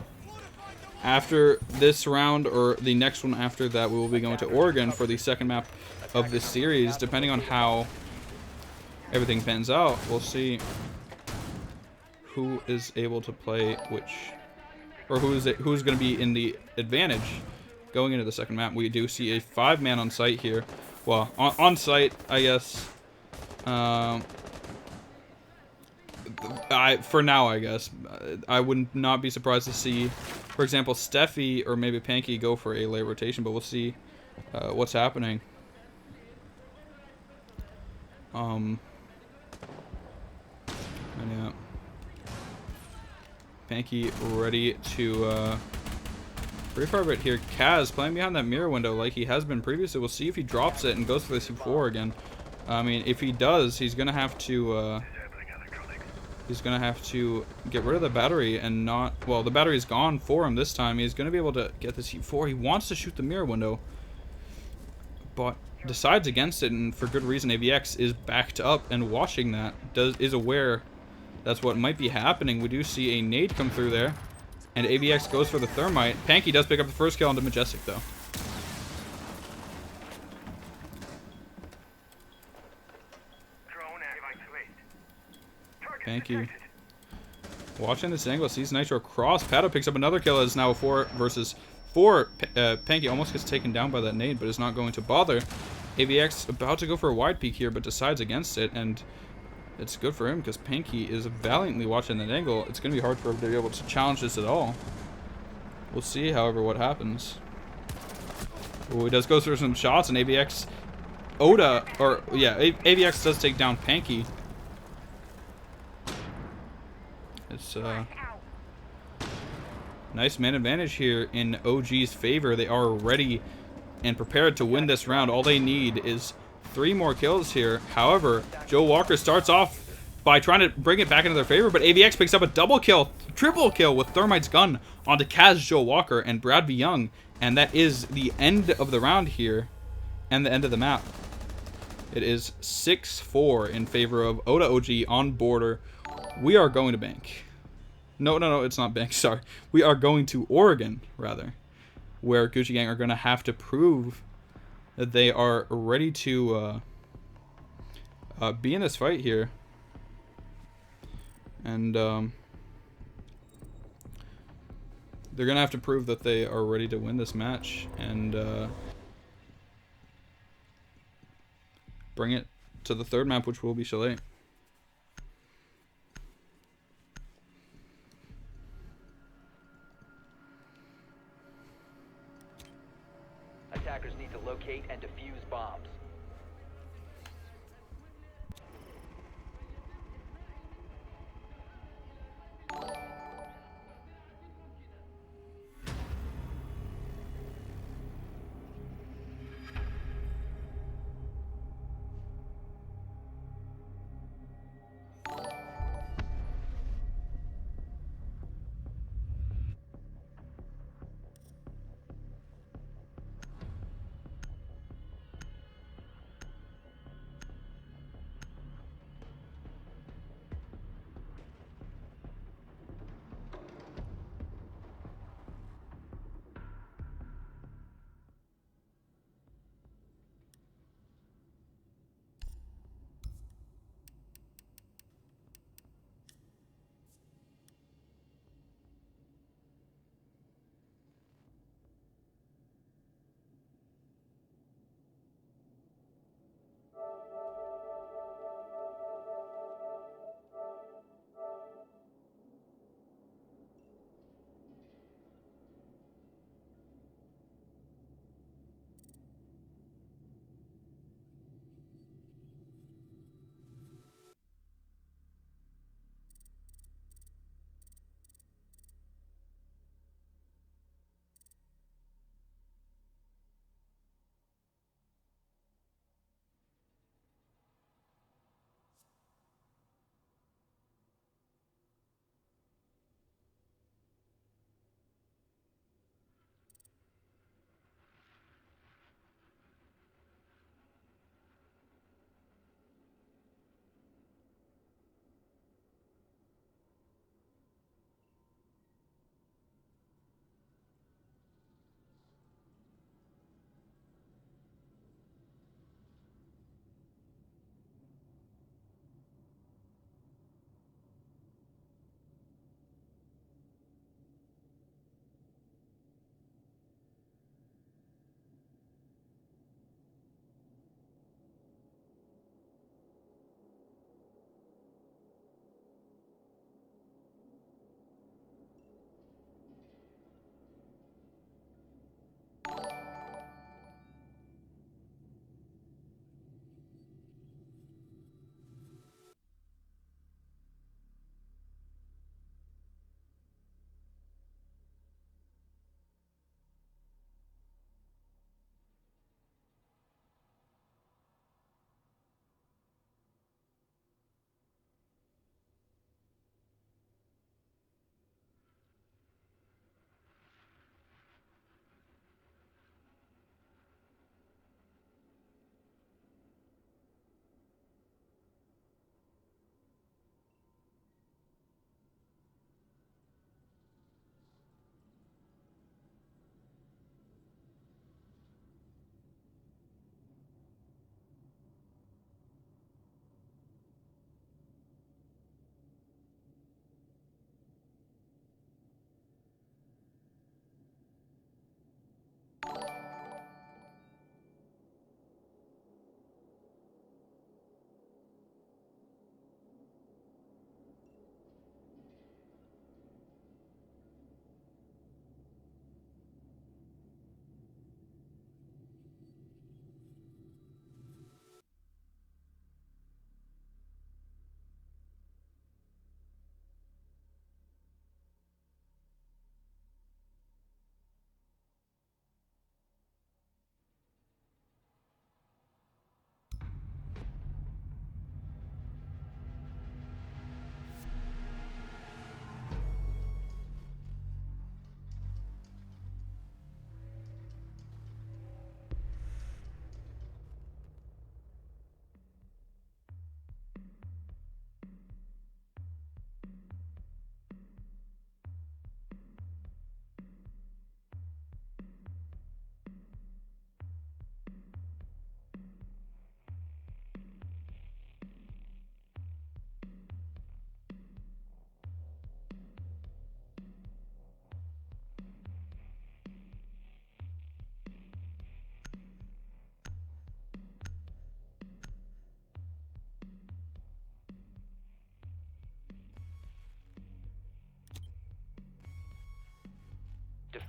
Speaker 1: after this round, or the next one after that, we will be going to Oregon for the second map of this series. Depending on how everything pans out, we'll see who is able to play which, or who's going to be in the advantage going into the second map. We do see a 5-man on site here. Well, on site, I guess. For now, I guess. I would not be surprised to see, for example, Steffi or maybe Panky go for a late rotation, but we'll see what's happening. And yeah. Panky ready to refire it here. Kaz playing behind that mirror window like he has been previously. We'll see if he drops it and goes for the C4 again. I mean, if he does, he's gonna have to get rid of the battery and not. Well, the battery's gone for him this time. He's gonna be able to get the C4. He wants to shoot the mirror window, but decides against it, and for good reason. AVX is backed up and watching that. Is aware that's what might be happening. We do see a nade come through there, and AVX goes for the thermite. Panky does pick up the first kill onto Majestic, though. Panky watching this angle, sees Nitro cross. Pato picks up another kill. It's now a 4 versus 4. Panky almost gets taken down by that nade, but is not going to bother. AVX about to go for a wide peek here, but decides against it, and it's good for him because Panky is valiantly watching that angle. It's going to be hard for him to be able to challenge this at all. We'll see, however, what happens. Oh, he does go through some shots, and AVX, AVX does take down Panky. It's nice man advantage here in OG's favor. They are ready and prepared to win this round. All they need is 3 more kills here. However, Joe Walker starts off by trying to bring it back into their favor, but AVX picks up a triple kill with Thermite's gun onto Kaz, Joe Walker, and Brad V. Young. And that is the end of the round here and the end of the map. It is 6-4 in favor of ODA.OG on border. We are going to bank. No, it's not bank, sorry. We are going to Oregon, rather, where Gucci Gang are going to have to prove that they are ready to be in this fight here. And they're going to have to prove that they are ready to win this match and bring it to the third map, which will be Chalet.
Speaker 2: Attackers need to locate and defuse bombs.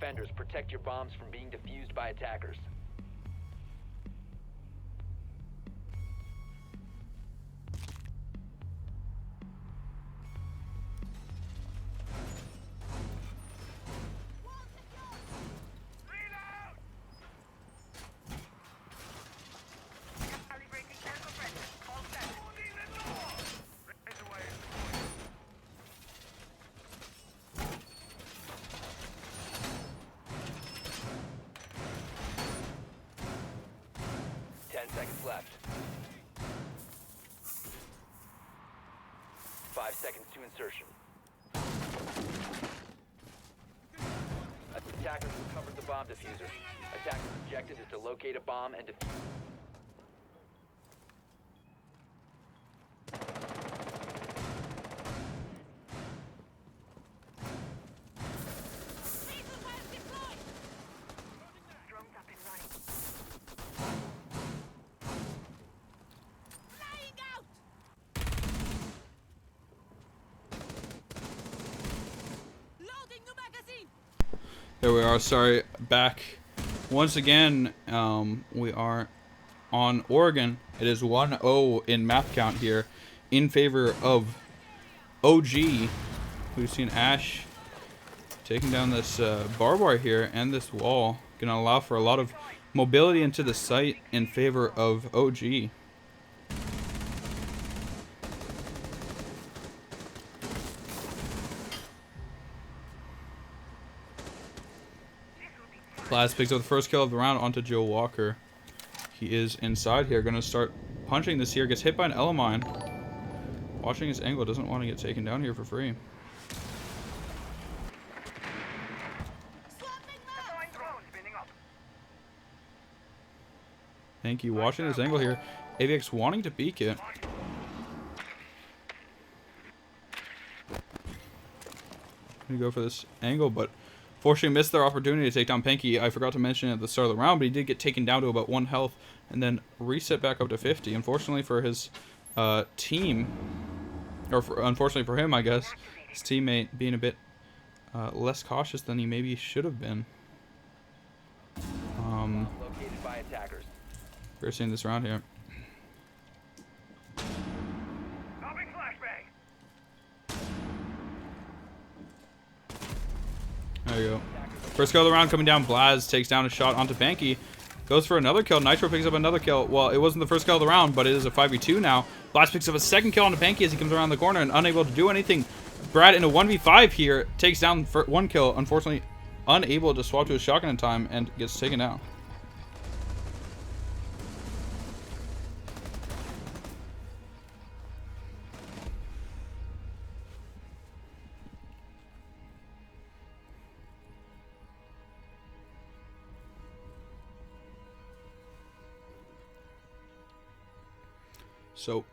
Speaker 2: Defenders, protect your bombs from being defused by attackers. Seconds left. 5 seconds to insertion. Attackers recovered the bomb diffuser. Attackers' objective is to locate a bomb and defuse.
Speaker 1: There we are. Sorry, back once again. We are on Oregon. It is 1-0 in map count here in favor of OG. We've seen Ash taking down this barbed wire here and this wall. Going to allow for a lot of mobility into the site in favor of OG. Blaz picks up the first kill of the round onto Joe Walker. He is inside here, going to start punching this here. Gets hit by an Elamine. Watching his angle, doesn't want to get taken down here for free. Thank you. Watching this angle here. AVX wanting to peek it. Gonna go for this angle, but fortunately missed their opportunity to take down Panky. I forgot to mention at the start of the round, but he did get taken down to about 1 health and then reset back up to 50. Unfortunately for his team, or unfortunately for him, I guess, his teammate being a bit less cautious than he maybe should have been.
Speaker 2: Located by attackers.
Speaker 1: We're seeing this round here. There you go. First kill of the round coming down. Blaz takes down a shot onto Banky. Goes for another kill. Nitro picks up another kill. Well, it wasn't the first kill of the round, but it is a 5v2 now. Blaz picks up a second kill onto Banky as he comes around the corner and unable to do anything. Brad in a 1v5 here takes down for 1 kill. Unfortunately, unable to swap to a shotgun in time and gets taken down. So,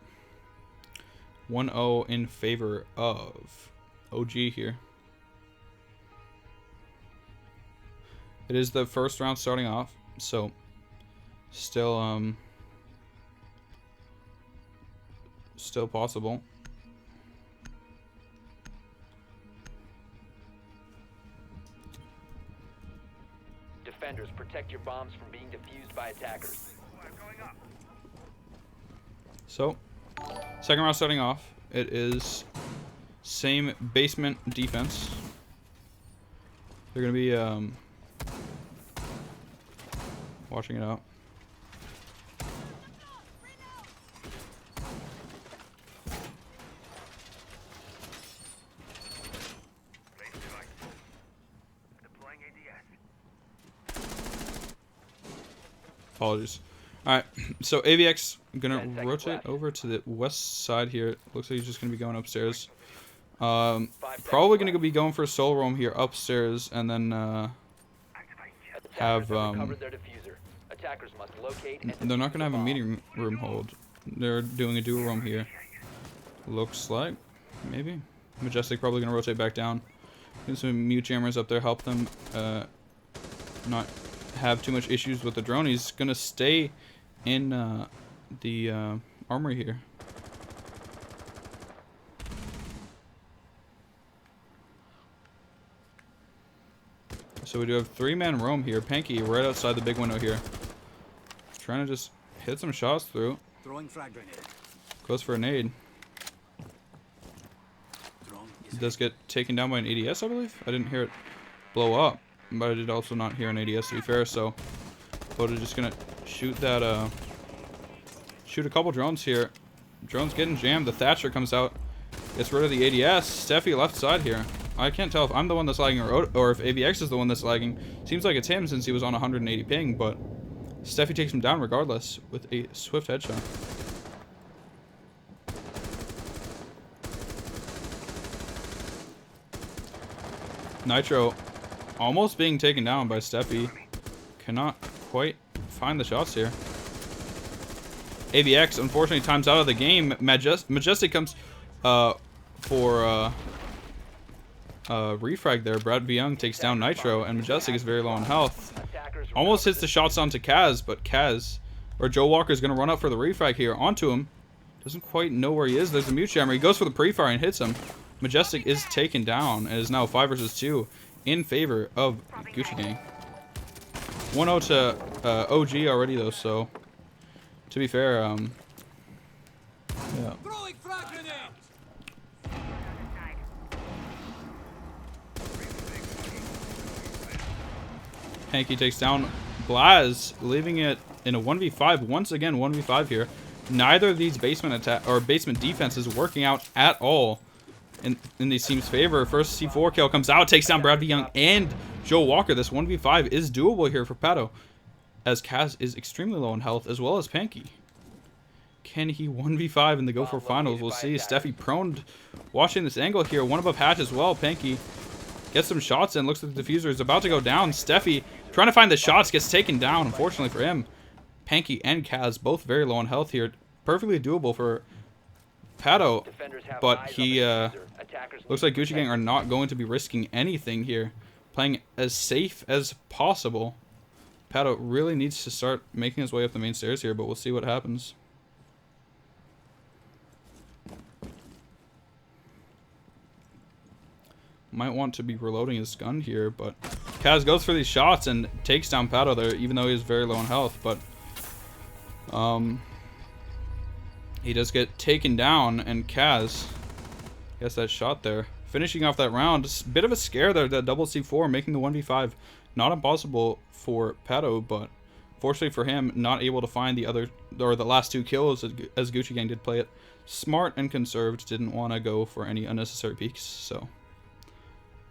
Speaker 1: 1-0 in favor of OG here. It is the first round starting off, so still still possible.
Speaker 2: Defenders, protect your bombs from being defused by attackers.
Speaker 1: So, second round starting off. It is same basement defense. They're going to be watching it out. Apologies. Alright, so AVX gonna rotate over to the west side here. Looks like he's just gonna be going upstairs. Probably gonna be going for a solo roam here upstairs, and then have they're not gonna have a meeting room hold. They're doing a dual roam here. Looks like maybe Majestic probably gonna rotate back down. Get some mute jammers up there, help them not have too much issues with the drone. He's gonna stay in the armory here. So we do have 3-man roam here. Panky right outside the big window here. Trying to just hit some shots through.
Speaker 3: Throwing frag grenade.
Speaker 1: Goes for a nade. He does get taken down by an ADS, I believe. I didn't hear it blow up, but I did also not hear an ADS, to be fair. So ODA just gonna shoot that, shoot a couple drones here. Drone's getting jammed. The Thatcher comes out, gets rid of the ADS. Steffi left side here. I can't tell if I'm the one that's lagging or if AVX is the one that's lagging. Seems like it's him since he was on 180 ping, but Steffi takes him down regardless with a swift headshot. Nitro almost being taken down by Steffi. Cannot quite find the shots here. AVX unfortunately times out of the game. Majestic comes for refrag there. Brad V. Young takes down Nitro, and Majestic is very low on health. Almost hits the shots onto Kaz, but Kaz, or Joe Walker, is going to run up for the refrag here onto him. Doesn't quite know where he is. There's a mute jammer. He goes for the pre-fire and hits him. Majestic is taken down and is now 5 versus 2 in favor of Gucci Gang. 1-0 to OG already though, so to be fair, yeah. Hanky takes down Blaz, leaving it in a 1v5. Once again, 1v5 here. Neither of these basement attack or basement defense is working out at all in these teams' favor. First C4 kill comes out, takes down Brad V. Young and Joe Walker. This 1v5 is doable here for Pato, as Kaz is extremely low in health, as well as Panky. Can he 1v5 in the Go4 finals? We'll see. Steffi prone, watching this angle here. One above hatch as well. Panky gets some shots in, looks at the diffuser, is about to go down. Steffi trying to find the shots, gets taken down, unfortunately for him. Panky and Kaz both very low on health here. Perfectly doable for Pato, but he looks like Gucci Gang are not going to be risking anything here. Playing as safe as possible. Pato really needs to start making his way up the main stairs here, but we'll see what happens. Might want to be reloading his gun here, but Kaz goes for these shots and takes down Pato there, even though he's very low on health. But he does get taken down, and Kaz gets that shot there, finishing off that round. Just a bit of a scare there, that double C4 making the 1v5 not impossible for Pato, but fortunately for him, not able to find the other or the last 2 kills, as Gucci Gang did play it smart and conserved, didn't want to go for any unnecessary peeks. So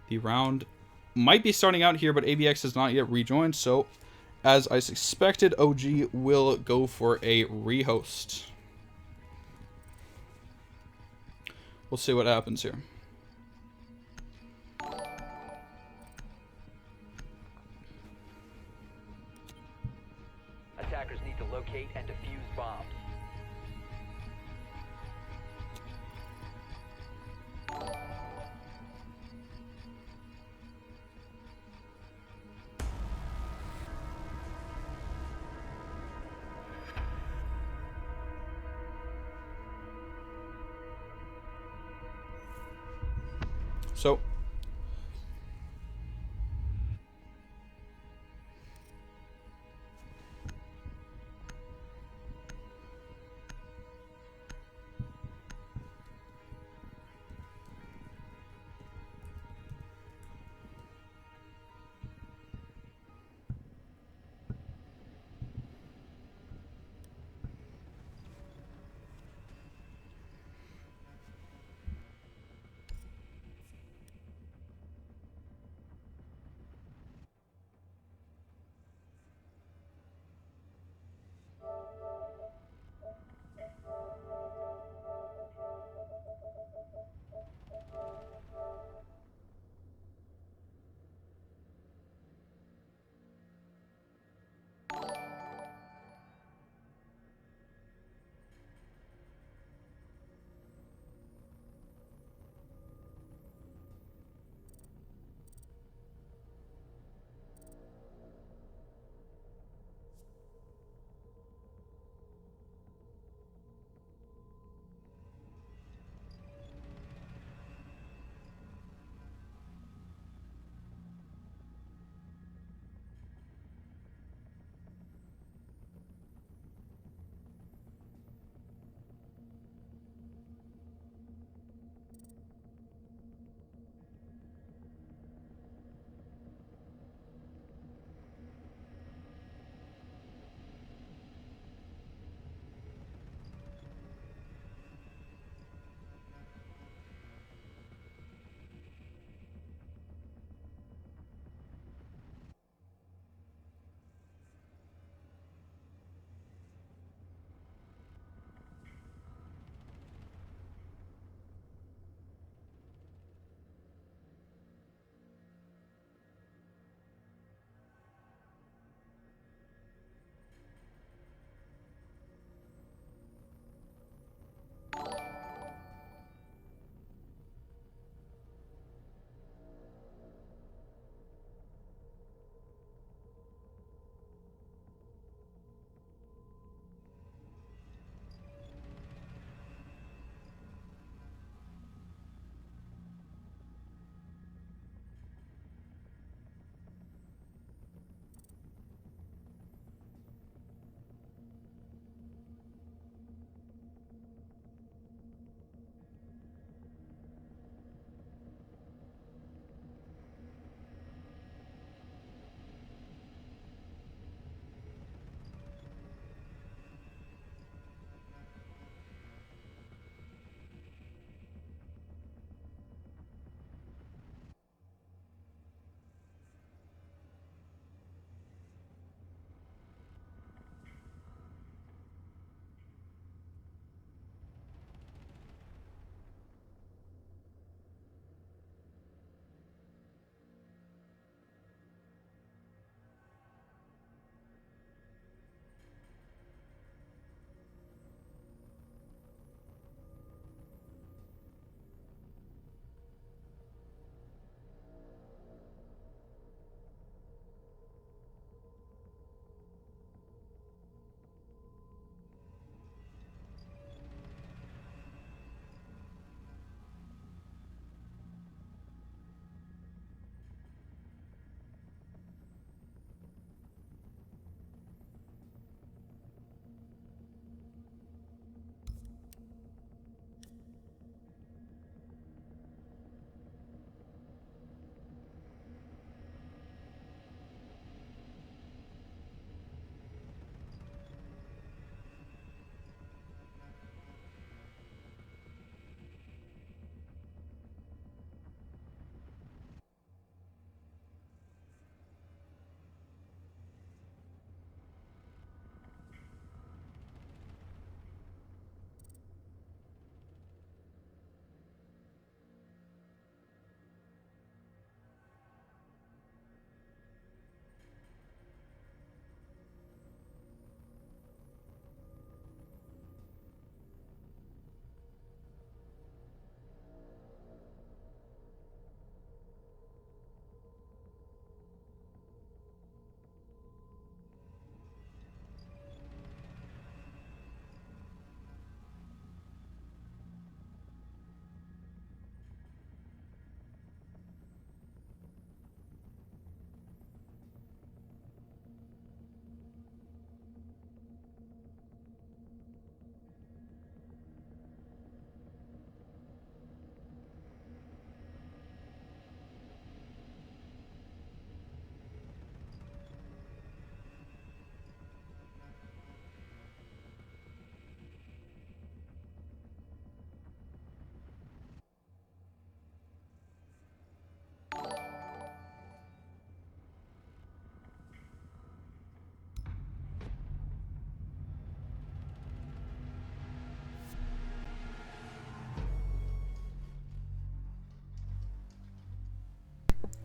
Speaker 1: the round might be starting out here, but AVX has not yet rejoined, so as I suspected, OG will go for a rehost. We'll see what happens here.
Speaker 2: Attackers need to locate and defuse bombs.
Speaker 1: So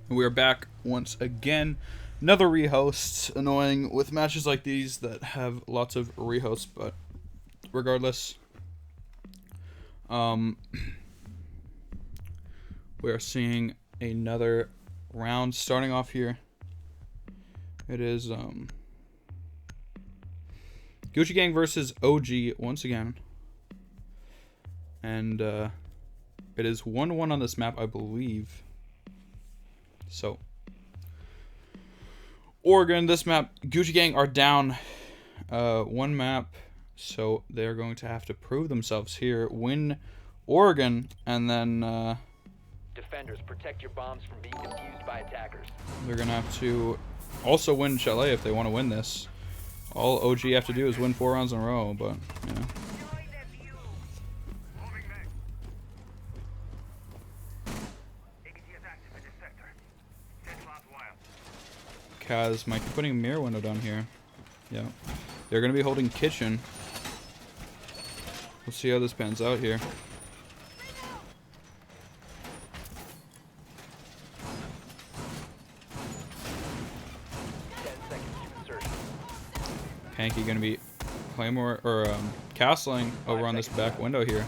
Speaker 1: And we are back once again. Another rehost. Annoying with matches like these that have lots of rehosts, but regardless. We are seeing another round starting off here. It is Gucci Gang versus OG once again. And it is 1-1 on this map, I believe. So Oregon, this map, Gucci Gang are down one map, so they're going to have to prove themselves here, win Oregon, and then
Speaker 2: Defenders, protect your bombs from being defused by attackers.
Speaker 1: they're going to have to also win Chalet if they want to win this. All OG have to do is win 4 rounds in a row, but, you know. Kaz might be putting a mirror window down here. Yeah. They're going to be holding kitchen. We'll see how this pans out here. Panky going to be Claymore or castling over on this back window here.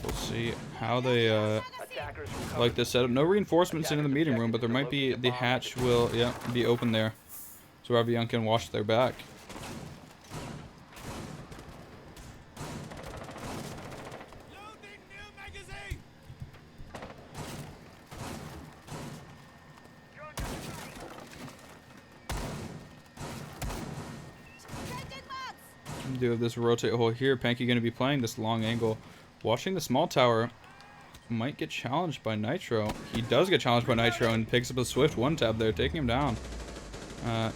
Speaker 1: We'll see how they like this setup. No reinforcements into the meeting room, but there might be the hatch will be open there, so everyone can watch their back. Do have this rotate hole here. Panky going to be playing this long angle, watching the small tower. Might get challenged by Nitro. He does get challenged by Nitro and picks up a swift one tap there, taking him down.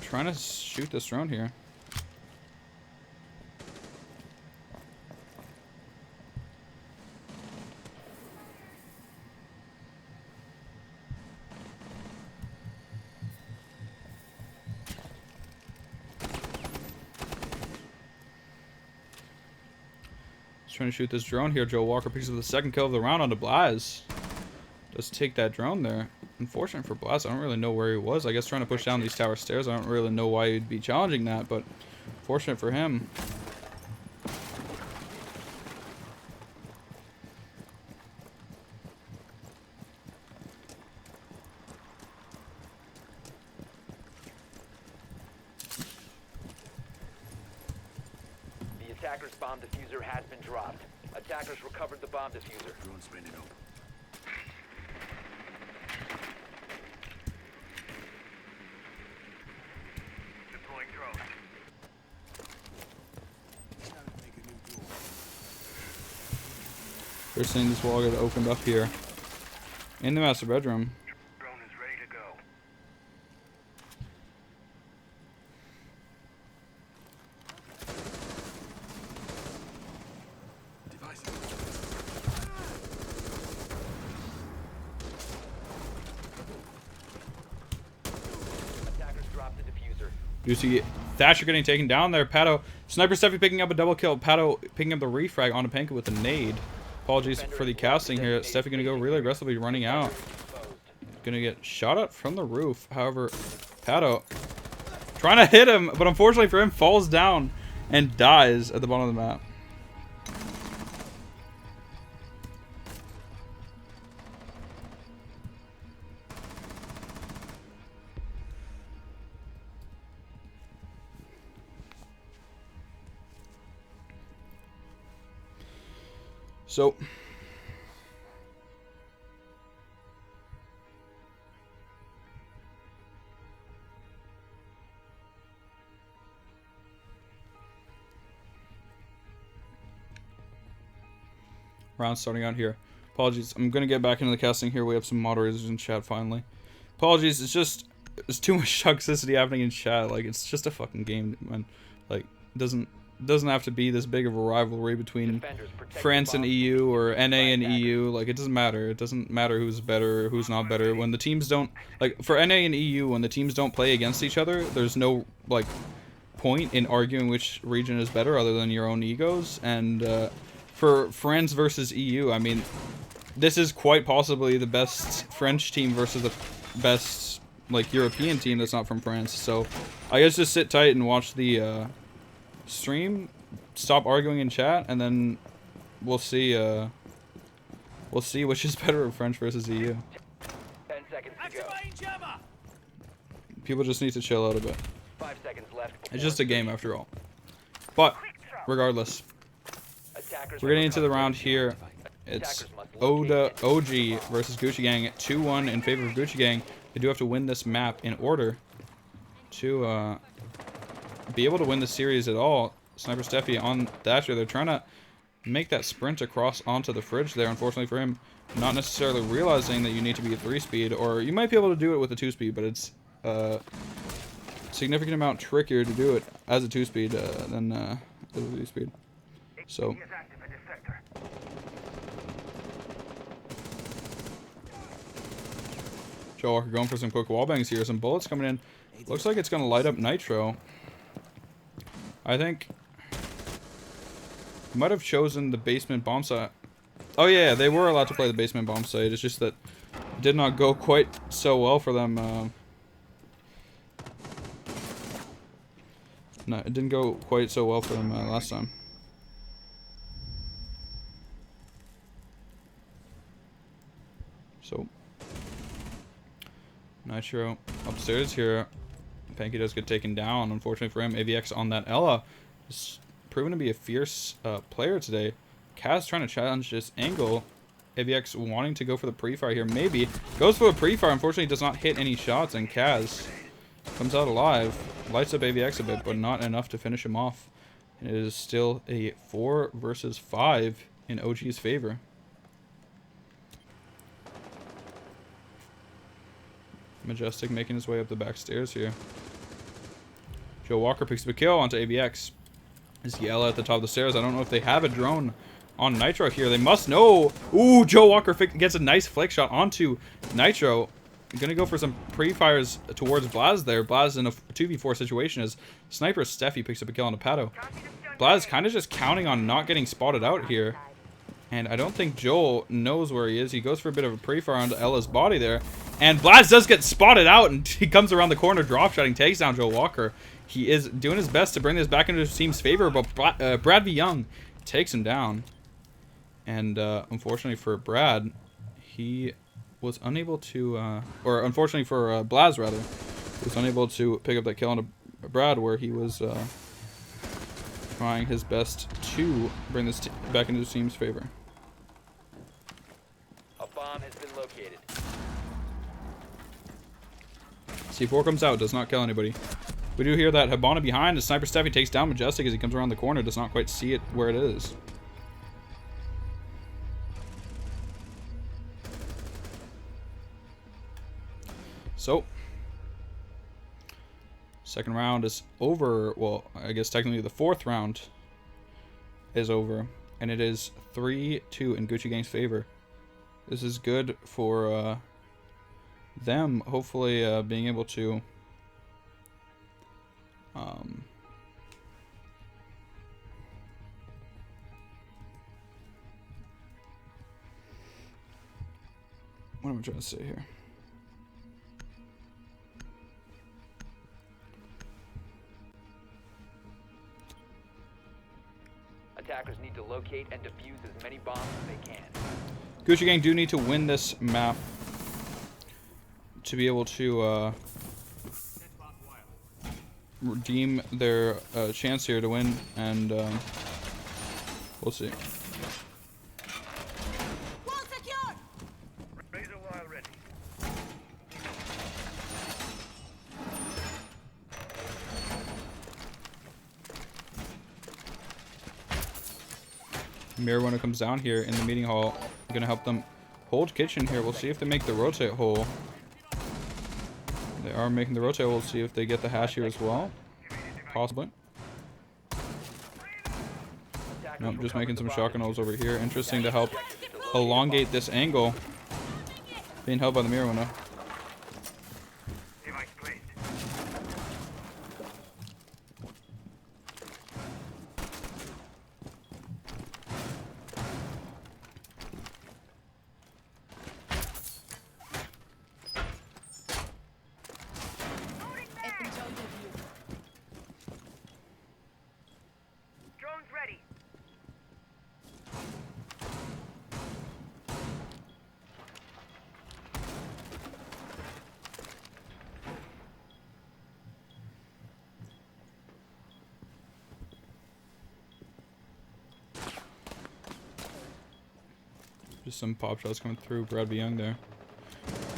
Speaker 1: Trying to shoot this drone here. Trying to shoot this drone here. Joe Walker picks up the second kill of the round onto Blaz. Does take that drone there. Unfortunate for Blaz. I don't really know where he was. I guess trying to push down these tower stairs. I don't really know why he'd be challenging that, but fortunate for him.
Speaker 2: Attacker's bomb diffuser has been dropped. Attackers recovered the bomb diffuser.
Speaker 3: Drone spinning up. Deploying drone.
Speaker 1: They're seeing this wall get opened up here in the master bedroom.
Speaker 3: Drone is ready to go.
Speaker 1: You see Thatcher getting taken down there. Pato, Sniper Steffi picking up a double kill. Pato picking up the refrag onto Panka with a nade. Apologies for the casting here. Steffi going to go really aggressively running out. Going to get shot at from the roof. However, Pato trying to hit him, but unfortunately for him, falls down and dies at the bottom of the map. So, round starting out here. Apologies. I'm going to get back into the casting here. We have some moderators in chat finally. Apologies. There's too much toxicity happening in chat. Like, it's just a fucking game, man. Like, it doesn't have to be this big of a rivalry between France and EU or NA and EU. Like, it doesn't matter. It doesn't matter who's better or who's not better. When the teams don't, like, for NA and EU, when the teams don't play against each other, there's no, like, point in arguing which region is better other than your own egos. And for France versus EU, I mean, this is quite possibly the best French team versus the best like European team that's not from France. So I guess just sit tight and watch the stream, stop arguing in chat, and then we'll see which is better, French versus EU.
Speaker 2: 10 seconds to go.
Speaker 1: People just need to chill out a bit.
Speaker 2: 5 seconds left.
Speaker 1: It's just a game after all. But regardless,
Speaker 2: Attackers
Speaker 1: we're getting into the round here. It's ODA.OG versus Gucci Gang. 2-1 in favor of Gucci Gang. They do have to win this map in order to be able to win the series at all. Sniper Steffi on Thatcher. They're trying to make that sprint across onto the fridge there. Unfortunately for him, not necessarily realizing that you need to be a 3-speed, or you might be able to do it with a 2-speed, but it's a significant amount trickier to do it as a 2-speed than as a 3-speed. So Joe Walker going for some quick wallbangs here. Some bullets coming in. Looks like it's going to light up Nitro. I think might have chosen the basement bomb site. Oh yeah, they were allowed to play the basement bomb site. It's just that it did not go quite so well for them. No, it didn't go quite so well for them last time. So Nitro upstairs here. Panky does get taken down. Unfortunately for him, AVX on that Ella is proven to be a fierce player today. Kaz trying to challenge this angle. AVX wanting to go for the pre-fire here. Maybe. Goes for a pre-fire. Unfortunately does not hit any shots. And Kaz comes out alive. Lights up AVX a bit, but not enough to finish him off. It is still a 4 versus 5 in OG's favor. Majestic making his way up the back stairs here. Joe Walker picks up a kill onto AVX. Is Yella at the top of the stairs? I don't know if they have a drone on Nitro here. They must know. Ooh, Joe Walker gets a nice flick shot onto Nitro. Gonna go for some pre-fires towards Blaz there. Blaz in a 2v4 situation as Sniper Steffi picks up a kill on a Pato. Blaz kind of just counting on not getting spotted out here. And I don't think Joel knows where he is. He goes for a bit of a pre-fire onto Ella's body there. And Blaz does get spotted out, and he comes around the corner, drop-shotting, takes down Joe Walker. He is doing his best to bring this back into his team's favor, but Brad V. Young takes him down. And unfortunately for Brad, he was unable to, or unfortunately for Blaz, rather, he was unable to pick up that kill on Brad, where he was trying his best to bring this back into his team's favor.
Speaker 2: A bomb has been located.
Speaker 1: C4 comes out, does not kill anybody. We do hear that Habana behind. The Sniper Steffi takes down Majestic as he comes around the corner, does not quite see it where it is. So, second round is over. Well, I guess technically the fourth round is over. And it is 3-2 in Gucci Gang's favor. This is good for them, hopefully being able to what am I trying to say here?
Speaker 2: Attackers need to locate and defuse as many bombs as they can.
Speaker 1: Gucci Gang do need to win this map to be able to redeem their chance here to win, and we'll see.
Speaker 3: Razor wire ready.
Speaker 1: Mirror when it comes down here in the meeting hall, I'm gonna help them hold kitchen here. We'll see if they make the rotate hole. They are making the rotate hole. We'll see if they get the hash here as well. Possibly. Nope, just making some shotgun holes over here. Interesting to help elongate this angle. Being held by the mirror window.
Speaker 3: Device placed.
Speaker 1: Just some pop shots coming through. Brad B. Young there.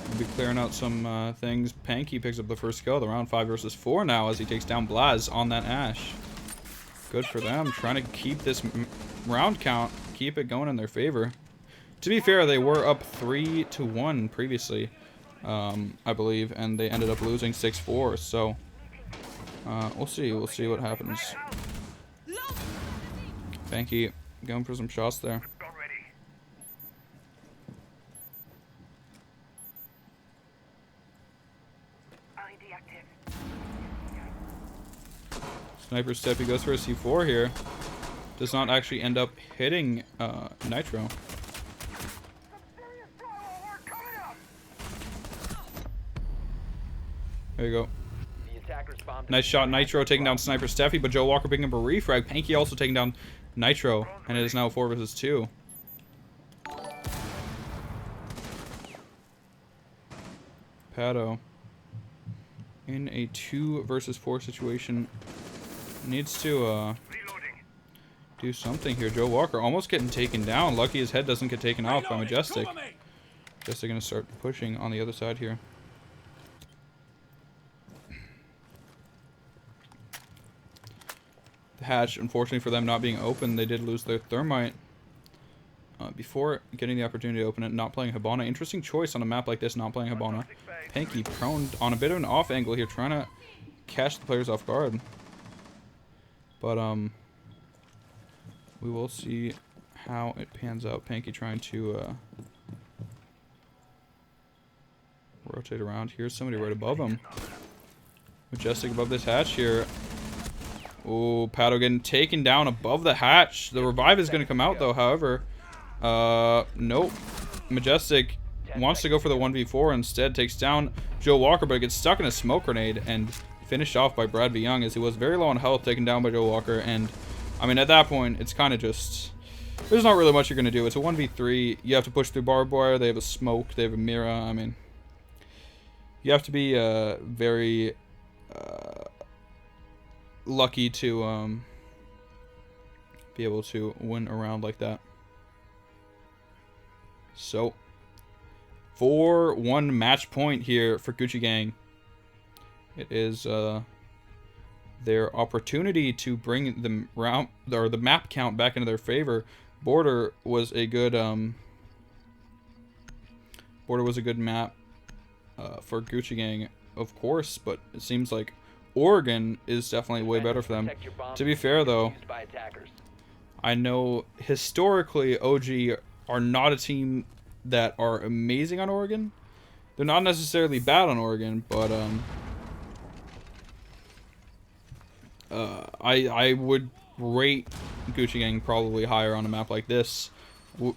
Speaker 1: We'll be clearing out some things. Panky picks up the first kill. The round 5 versus 4 now as he takes down Blaz on that Ash. Good for them. Trying to keep this round count, keep it going in their favor. To be fair, they were up 3-1 previously, I believe, and they ended up losing 6-4. So we'll see. We'll see what happens. Panky going for some shots there.
Speaker 3: Gun ready. LED active.
Speaker 1: Sniper step. He goes for a C4 here. Does not actually end up hitting Nitro. There you go.
Speaker 2: The attackers bombed.
Speaker 1: Nice shot, Nitro taking down Sniper Steffi, but Joe Walker picking up a refrag. Panky also taking down Nitro, and it is now 4 versus 2. Pato in a 2 versus 4 situation needs to
Speaker 3: Reloading.
Speaker 1: do something here. Joe Walker almost getting taken down. Lucky his head doesn't get taken off by Majestic. Majestic gonna start pushing on the other side here. The hatch, unfortunately for them not being open, they did lose their thermite before getting the opportunity to open it. Not playing Hibana. Interesting choice on a map like this, not playing Hibana. Panky prone on a bit of an off angle here, trying to catch the players off guard. But we will see how it pans out. Panky trying to rotate around. Here's somebody right above him. Majestic above this hatch here. Oh, Pato getting taken down above the hatch. The revive is going to come out, though, however. Nope. Majestic wants to go for the 1v4. Instead, takes down Joe Walker, but it gets stuck in a smoke grenade and finished off by Brad V. Young as he was very low on health, taken down by Joe Walker. And, I mean, at that point, it's kind of just... There's not really much you're going to do. It's a 1v3. You have to push through barbed wire. They have a smoke. They have a Mira. I mean, you have to be very... lucky to be able to win a round like that. So 4-1 match point here for Gucci Gang. It is their opportunity to bring the round or the map count back into their favor. Border was a good map for Gucci Gang, of course, but it seems like Oregon is definitely way better for them. To be fair, though, I know historically OG are not a team that are amazing on Oregon. They're not necessarily bad on Oregon, but I would rate Gucci Gang probably higher on a map like this.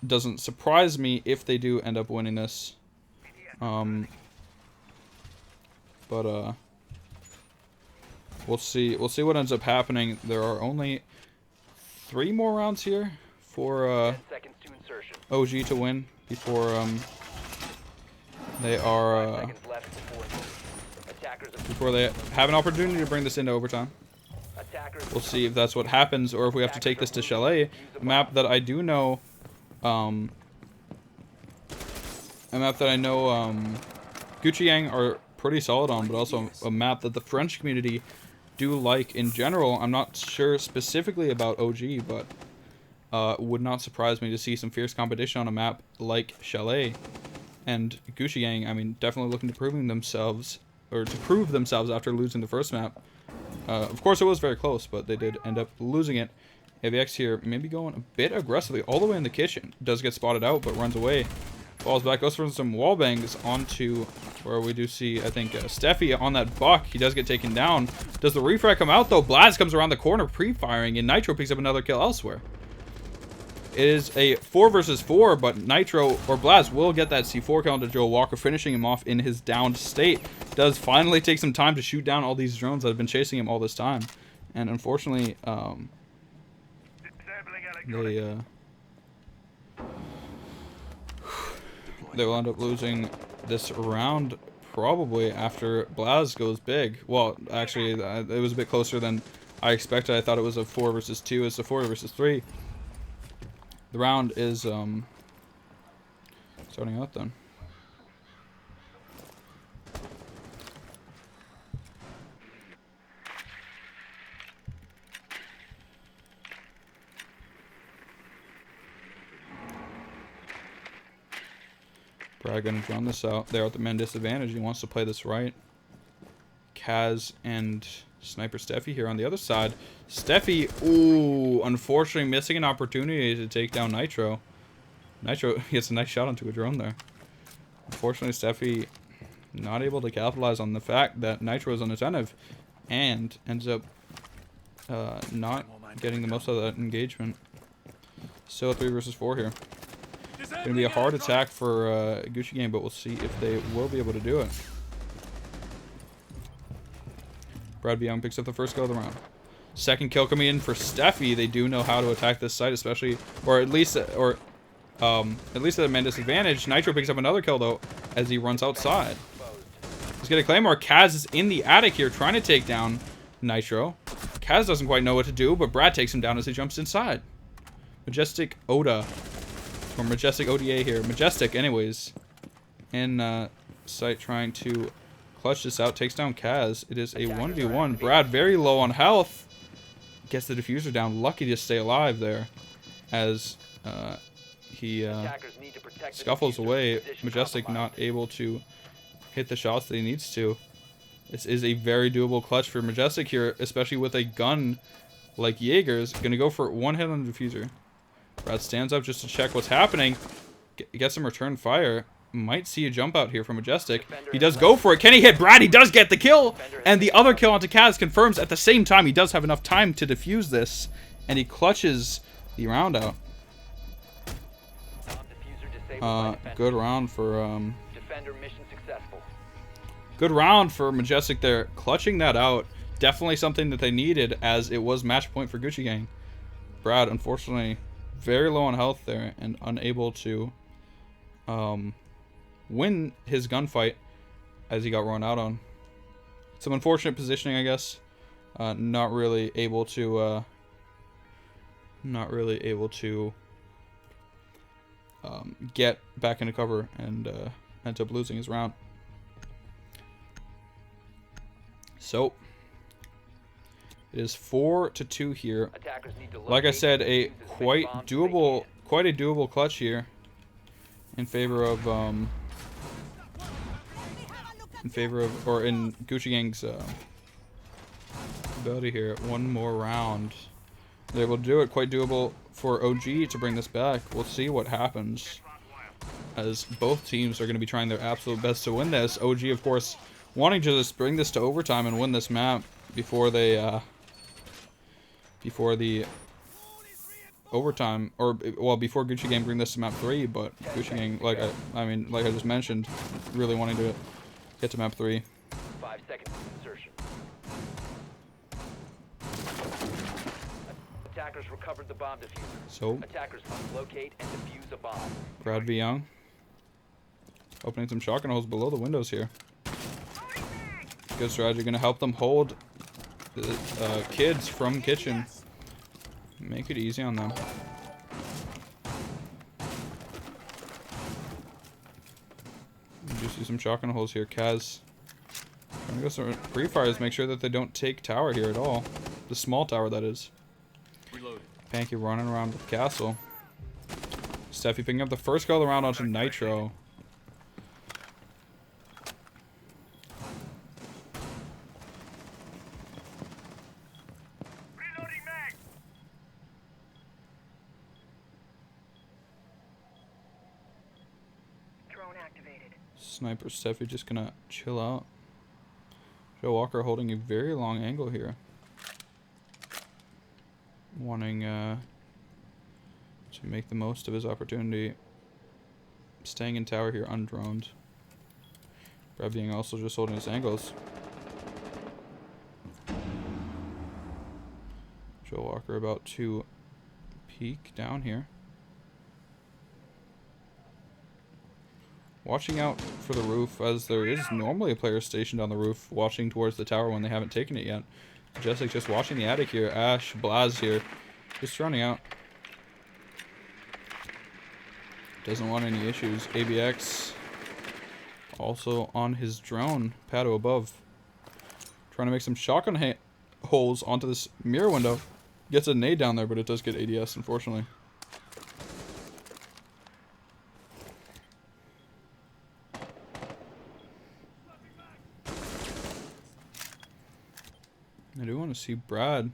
Speaker 1: Doesn't surprise me if they do end up winning this. But we'll see what ends up happening. There are only 3 more rounds here for OG to win before they are before they have an opportunity to bring this into overtime. We'll see if that's what happens, or if we have to take this to Chalet, a map that I do know, Gucci Gang are pretty solid on, but also a map that the French community do like in general. I'm not sure specifically about OG, but would not surprise me to see some fierce competition on a map like Chalet. And Gucci Gang, I mean, definitely looking to prove themselves after losing the first map. Of course, it was very close, but they did end up losing it. AVX here, maybe going a bit aggressively all the way in the kitchen. Does get spotted out, but runs away. Falls back, goes for some wall bangs onto where we do see, I think, Steffi on that buck. He does get taken down. Does the refrag come out, though? Blaz comes around the corner pre-firing, and Nitro picks up another kill elsewhere. It is a 4 versus 4, but Nitro or Blaz will get that C4 kill into Joe Walker, finishing him off in his downed state. Does finally take some time to shoot down all these drones that have been chasing him all this time. And unfortunately, they will end up losing this round probably after Blaz goes big. Well, actually, it was a bit closer than I expected. I thought it was a 4 versus 2. It's a 4 versus 3. The round is Starting out then. Brad gonna drown this out. They're at the men disadvantage. He wants to play this right. Kaz and Sniper Steffi here on the other side. Steffi, ooh, unfortunately missing an opportunity to take down Nitro. Nitro gets a nice shot onto a drone there. Unfortunately, Steffi not able to capitalize on the fact that Nitro is unattentive and ends up not getting the most out of that engagement. Still a 3 versus 4 here. Going to be a hard attack for Gucci Gang, but we'll see if they will be able to do it. Brad Young picks up the first kill of the round. Second kill coming in for Steffi. They do know how to attack this site, especially, or at least at a man disadvantage. Nitro picks up another kill though as he runs outside. He's gonna Claymore. Kaz is in the attic here trying to take down Nitro. Kaz doesn't quite know what to do, but Brad takes him down as he jumps inside. Majestic Oda. Or Majestic ODA here. Majestic, anyways. In sight trying to clutch this out. Takes down Kaz. It is a 1v1. Brad very low on health. Gets the diffuser down. Lucky to stay alive there. As he scuffles away. Majestic not able to hit the shots that he needs to. This is a very doable clutch for Majestic here. Especially with a gun like Jaeger's. Gonna go for one hit on the diffuser. Brad stands up just to check what's happening. Gets some return fire. Might see a jump out here from Majestic. He does go for it. Can he hit Brad? He does get the kill. And the other kill onto Kaz confirms at the same time he does have enough time to defuse this. And he clutches the round out. Good round for good round for Majestic there. Clutching that out. Definitely something that they needed as it was match point for Gucci Gang. Brad, unfortunately, very low on health there and unable to win his gunfight as he got run out on. Some unfortunate positioning, I guess. Not really able to get back into cover and ends up losing his round. So it is 4-2 here. Like I said, quite a doable clutch here in favor of in Gucci Gang's ability here. One more round. They will do it. Quite doable for OG to bring this back. We'll see what happens as both teams are going to be trying their absolute best to win this. OG, of course, wanting to just bring this to overtime and win this map before they before the overtime, or well, before Gucci Gang bring this to map 3, but Gucci Gang, like I just mentioned, really wanting to get to map 3.
Speaker 2: 5 seconds insertion. Attackers recovered the bomb diffuser.
Speaker 1: So
Speaker 2: Attackers must locate and defuse a bomb.
Speaker 1: Brad V. Young opening some shotgun holes below the windows here. Good strategy, gonna help them hold the kids from kitchen. Make it easy on them. You do see some shotgun holes here. Kaz trying to go some pre-fires, make sure that they don't take tower here at all. The small tower, that is. Panky running around the castle. Steffi picking up the first kill of the round onto Nitro. Sniper Steffi just gonna chill out. Joe Walker holding a very long angle here. Wanting to make the most of his opportunity. Staying in tower here undroned. Brad being also just holding his angles. Joe Walker about to peek down here. Watching out for the roof, as there is normally a player stationed on the roof watching towards the tower when they haven't taken it yet. Majestic just watching the attic here. Ash, Blaz here, just running out. Doesn't want any issues. ABX also on his drone. Pato above. Trying to make some shotgun holes onto this mirror window. Gets a nade down there, but it does get ADS, unfortunately. I do want to see Brad.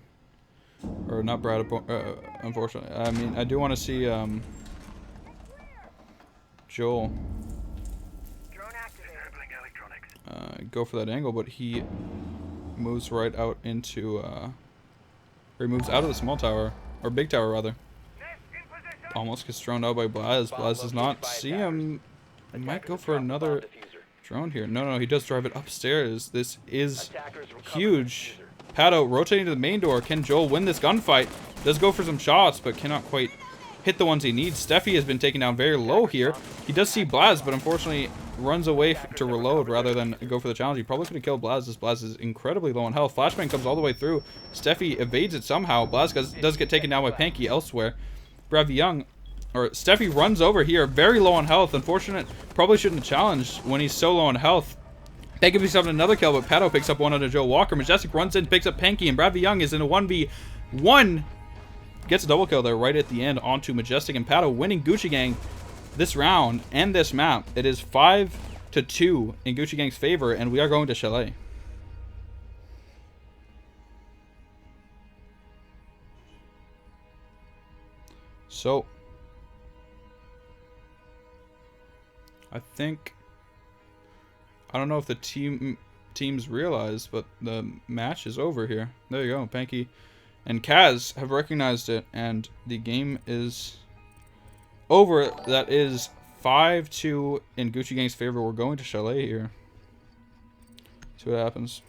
Speaker 1: Or not Brad, unfortunately. I mean, I do want to see Joel go for that angle, but he moves right out into, or he moves out of the small tower, or big tower rather. Almost gets thrown out by Blaz. Blaz does not see him. He might go for another drone here. No, he does drive it upstairs. This is huge. Pato rotating to the main door. Can Joel win this gunfight? Does go for some shots, but cannot quite hit the ones he needs. Steffi has been taken down very low here. He does see Blaz, but unfortunately runs away to reload rather than go for the challenge. He probably could have killed Blaz, as Blaz is incredibly low on health. Flashbang comes all the way through. Steffi evades it somehow. Blaz does get taken down by Panky elsewhere. Brav Young, or Steffi runs over here, very low on health. Unfortunate, probably shouldn't have challenged when he's so low on health. Panky picks up another kill, but Pato picks up one under Joe Walker. Majestic runs in, picks up Panky, and Bradley Young is in a 1v1. Gets a double kill there right at the end onto Majestic, and Pato winning Gucci Gang this round and this map. It is 5-2 in Gucci Gang's favor, and we are going to Chalet. So, I think, I don't know if the teams realize, but the match is over here. There you go. Panky and Kaz have recognized it, and the game is over. That is 5-2 in Gucci Gang's favor. We're going to Chalet here. See what happens.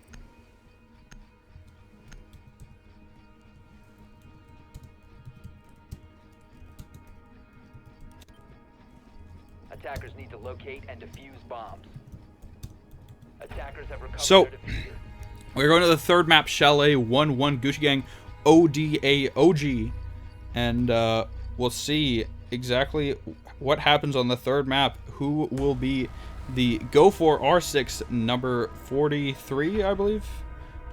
Speaker 2: Attackers need to locate and defuse bombs. Attackers have recovered
Speaker 1: So,
Speaker 2: their diffuser.
Speaker 1: we're going to the third map, Chalet 1-1 Gucci Gang ODA.OG. And we'll see exactly what happens on the third map. Who will be the Go4R6 number 43, I believe,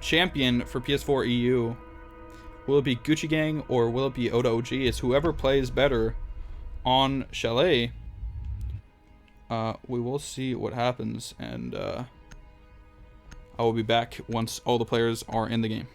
Speaker 1: champion for PS4 EU. Will it be Gucci Gang or will it be ODA.OG? It's whoever plays better on Chalet. We will see what happens, and I will be back once all the players are in the game.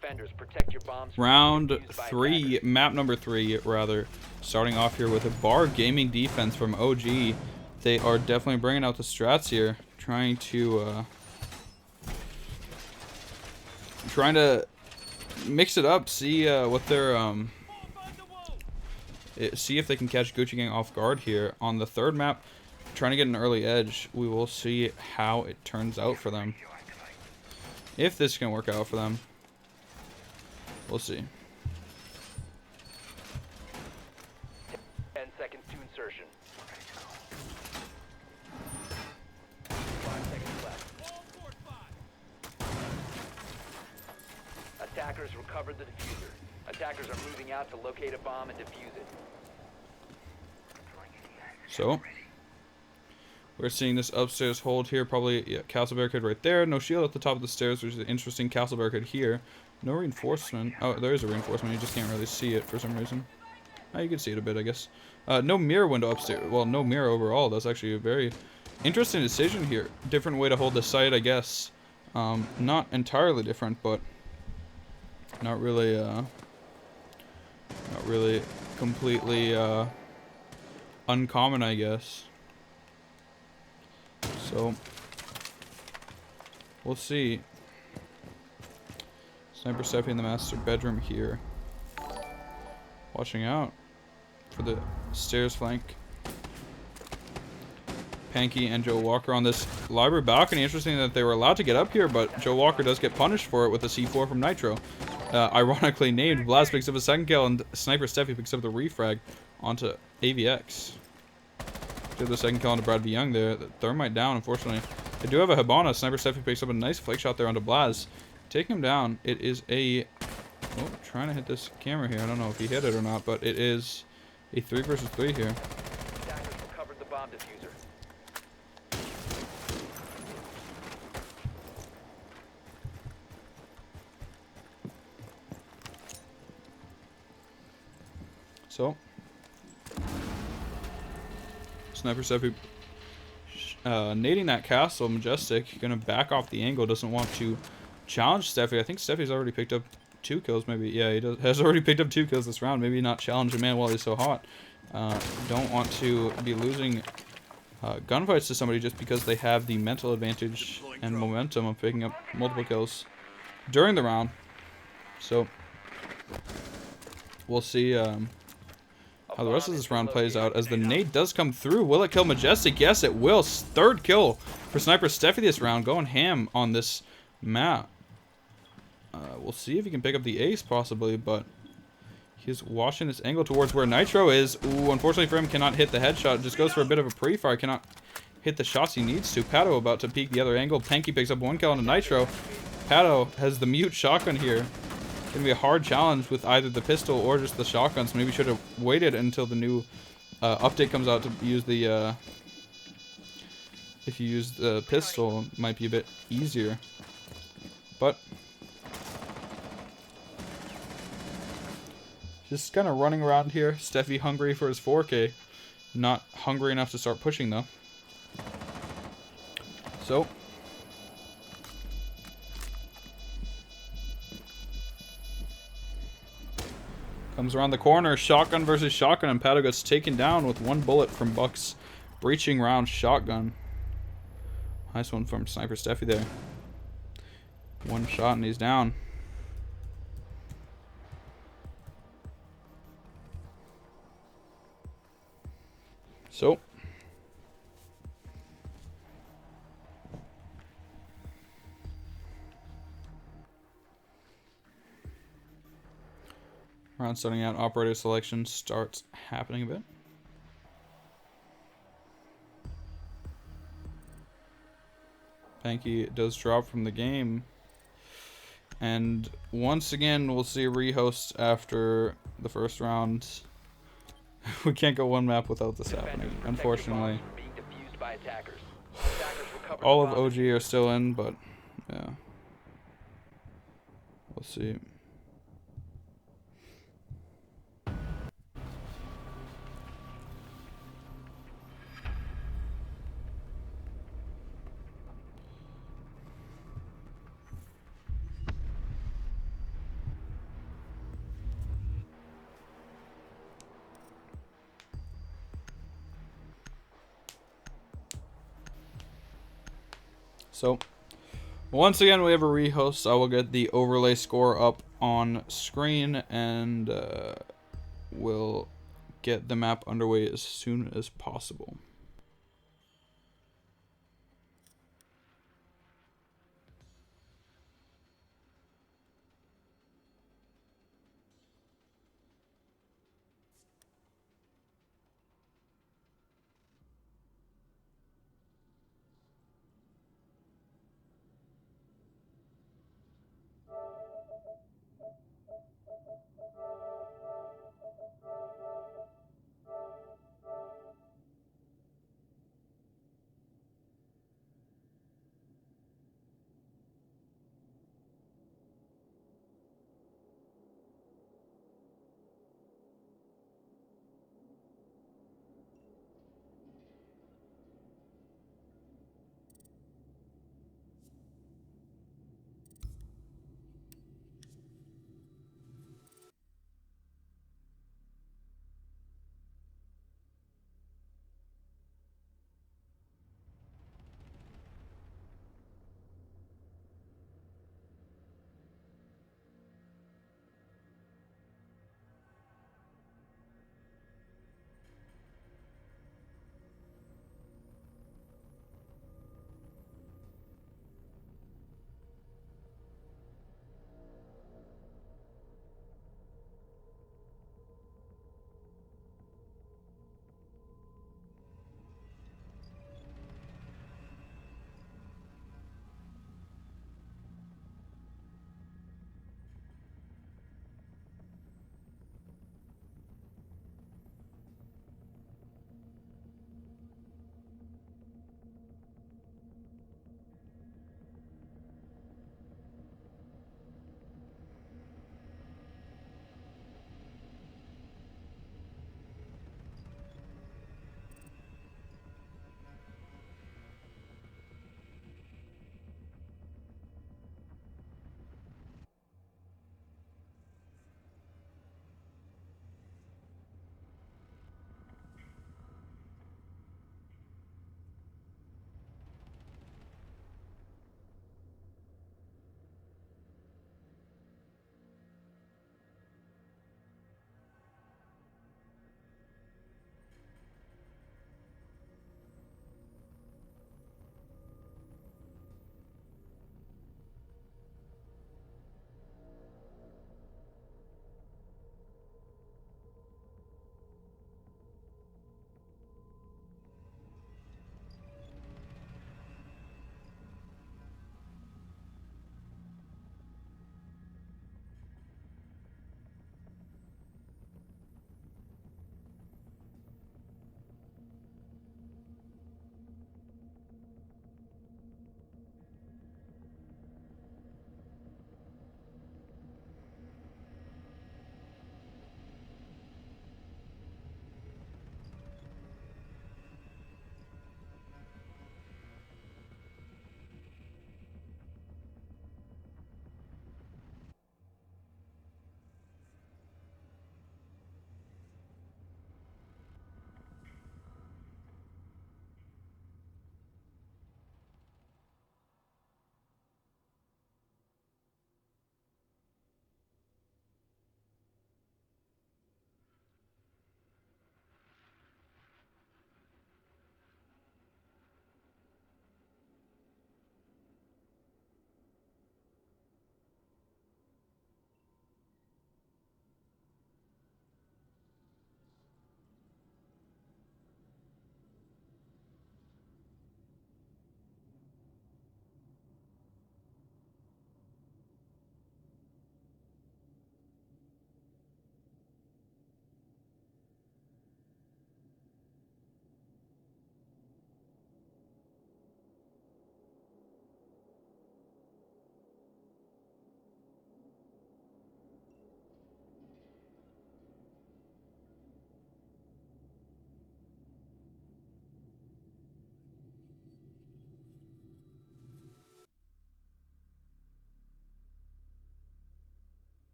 Speaker 2: defenders. Protect your bombs from being
Speaker 1: Round
Speaker 2: defused by
Speaker 1: 3,
Speaker 2: attackers.
Speaker 1: map number 3, rather. Starting off here with a bar gaming defense from OG. They are definitely bringing out the strats here, trying to mix it up, see what their see if they can catch Gucci Gang off guard here on the third map. Trying to get an early edge. We will see how it turns out for them. If this can work out for them, we'll see.
Speaker 2: 10 seconds to insertion. 5 seconds left. Attackers recovered the diffuser. Attackers are moving out to locate a bomb and defuse it.
Speaker 1: So we're seeing this upstairs hold here. Probably, yeah, castle barricade right there. No shield at the top of the stairs, which is an interesting castle barricade here. No reinforcement. Oh, there is a reinforcement. You just can't really see it for some reason. Oh, you can see it a bit, I guess. No mirror window upstairs. Well, no mirror overall. That's actually a very interesting decision here. Different way to hold the site, I guess. Not entirely different, but not really completely uncommon, I guess. So we'll see. Sniper Steffi in the master bedroom here. Watching out for the stairs flank. Panky and Joe Walker on this library balcony. Interesting that they were allowed to get up here, but Joe Walker does get punished for it with a C4 from Nitro. Ironically named, Blast picks up a second kill, and Sniper Steffi picks up the refrag onto AVX. Did the second kill onto Brad V. Young there. The thermite down, unfortunately. They do have a Hibana. Sniper Steffi picks up a nice flick shot there onto Blaz. Taking him down. It is a... Oh, trying to hit this camera here. I don't know if he hit it or not, but it is a 3 versus 3 here.
Speaker 2: Attackers recovered the bomb diffuser.
Speaker 1: So, Sniper Steffi nading that castle. Majestic gonna back off the angle. Doesn't want to challenge Steffi. I think Steffi's already picked up 2 kills. Maybe, yeah, he has already picked up 2 kills this round. Maybe not challenge a man while he's so hot. Don't want to be losing gunfights to somebody just because they have the mental advantage and momentum of picking up multiple kills during the round. So we'll see how the rest of this round plays out as the nade does come through. Will it kill Majestic? Yes, it will. 3rd kill for Sniper Steffi this round, going ham on this map. We'll see if he can pick up the ace possibly, but he's washing this angle towards where Nitro is. Ooh, unfortunately for him, cannot hit the headshot. Just goes for a bit of a pre-fire. Cannot hit the shots he needs to. Pato about to peek the other angle. Panky picks up 1 kill on Nitro. Pato has the mute shotgun here. Gonna be a hard challenge with either the pistol or just the shotguns. Maybe should have waited until the new update comes out to use the if you use the pistol, it might be a bit easier. But just kind of running around here. Steffi hungry for his 4K. Not hungry enough to start pushing though. So comes around the corner, shotgun versus shotgun, and Pato gets taken down with 1 bullet from Buck's breaching round shotgun. Nice one from Sniper Steffi there. 1 shot and he's down. So round starting out, operator selection starts happening a bit. Panky does drop from the game. And once again, we'll see a rehost after the first round. We can't go 1 map without this happening, unfortunately.
Speaker 2: Being defused by attackers. Attackers recovered
Speaker 1: All
Speaker 2: the
Speaker 1: of
Speaker 2: bomb.
Speaker 1: OG are still in, but yeah. We'll see. So, once again, we have a rehost. I will get the overlay score up on screen, and we'll get the map underway as soon as possible.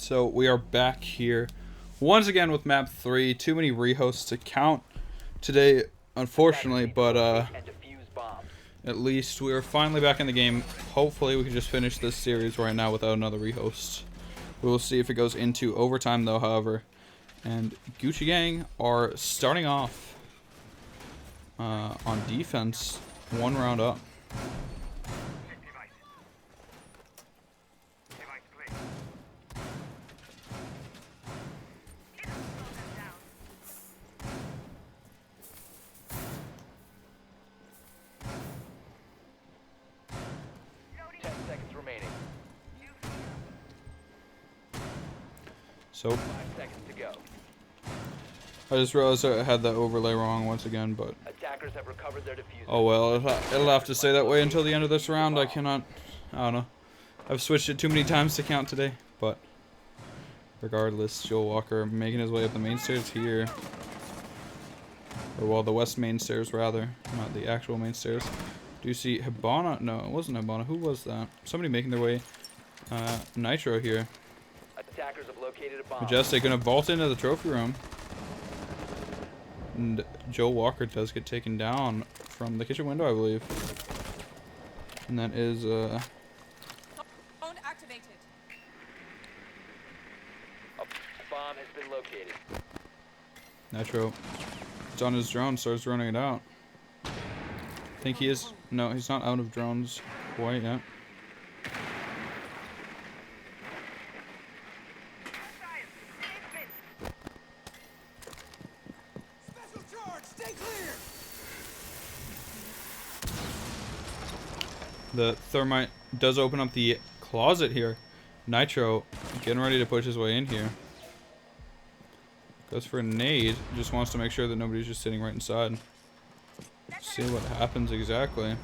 Speaker 1: So we are back here once again with map 3. Too many rehosts to count today, unfortunately, but
Speaker 2: And defuse bombs.
Speaker 1: at least we are finally back in the game. Hopefully we can just finish this series right now without another rehost. We will see if it goes into overtime though, however. And Gucci Gang are starting off on defense, 1 round up. So
Speaker 2: 5 seconds to go.
Speaker 1: I just realized I had that overlay wrong once again, but
Speaker 2: Attackers have recovered their diffuser.
Speaker 1: oh well, it'll have to stay that way until the end of this round. I don't know. I've switched it too many times to count today, but regardless, Joel Walker making his way up the main stairs here. Or well, the west main stairs rather, not the actual main stairs. Do you see Hibana? No, it wasn't Hibana. Who was that? Somebody making their way. Nitro here.
Speaker 2: Attackers have located a bomb.
Speaker 1: Majestic gonna vault into the trophy room. And Joel Walker does get taken down from the kitchen window, I believe. And that is
Speaker 2: Phone activated. A bomb has been located.
Speaker 1: Nitro. It's on his drone, starts running it out. I think he is. No, he's not out of drones quite yet. The thermite does open up the closet here. Nitro getting ready to push his way in here. Goes for a nade. Just wants to make sure that nobody's just sitting right inside. See what happens exactly.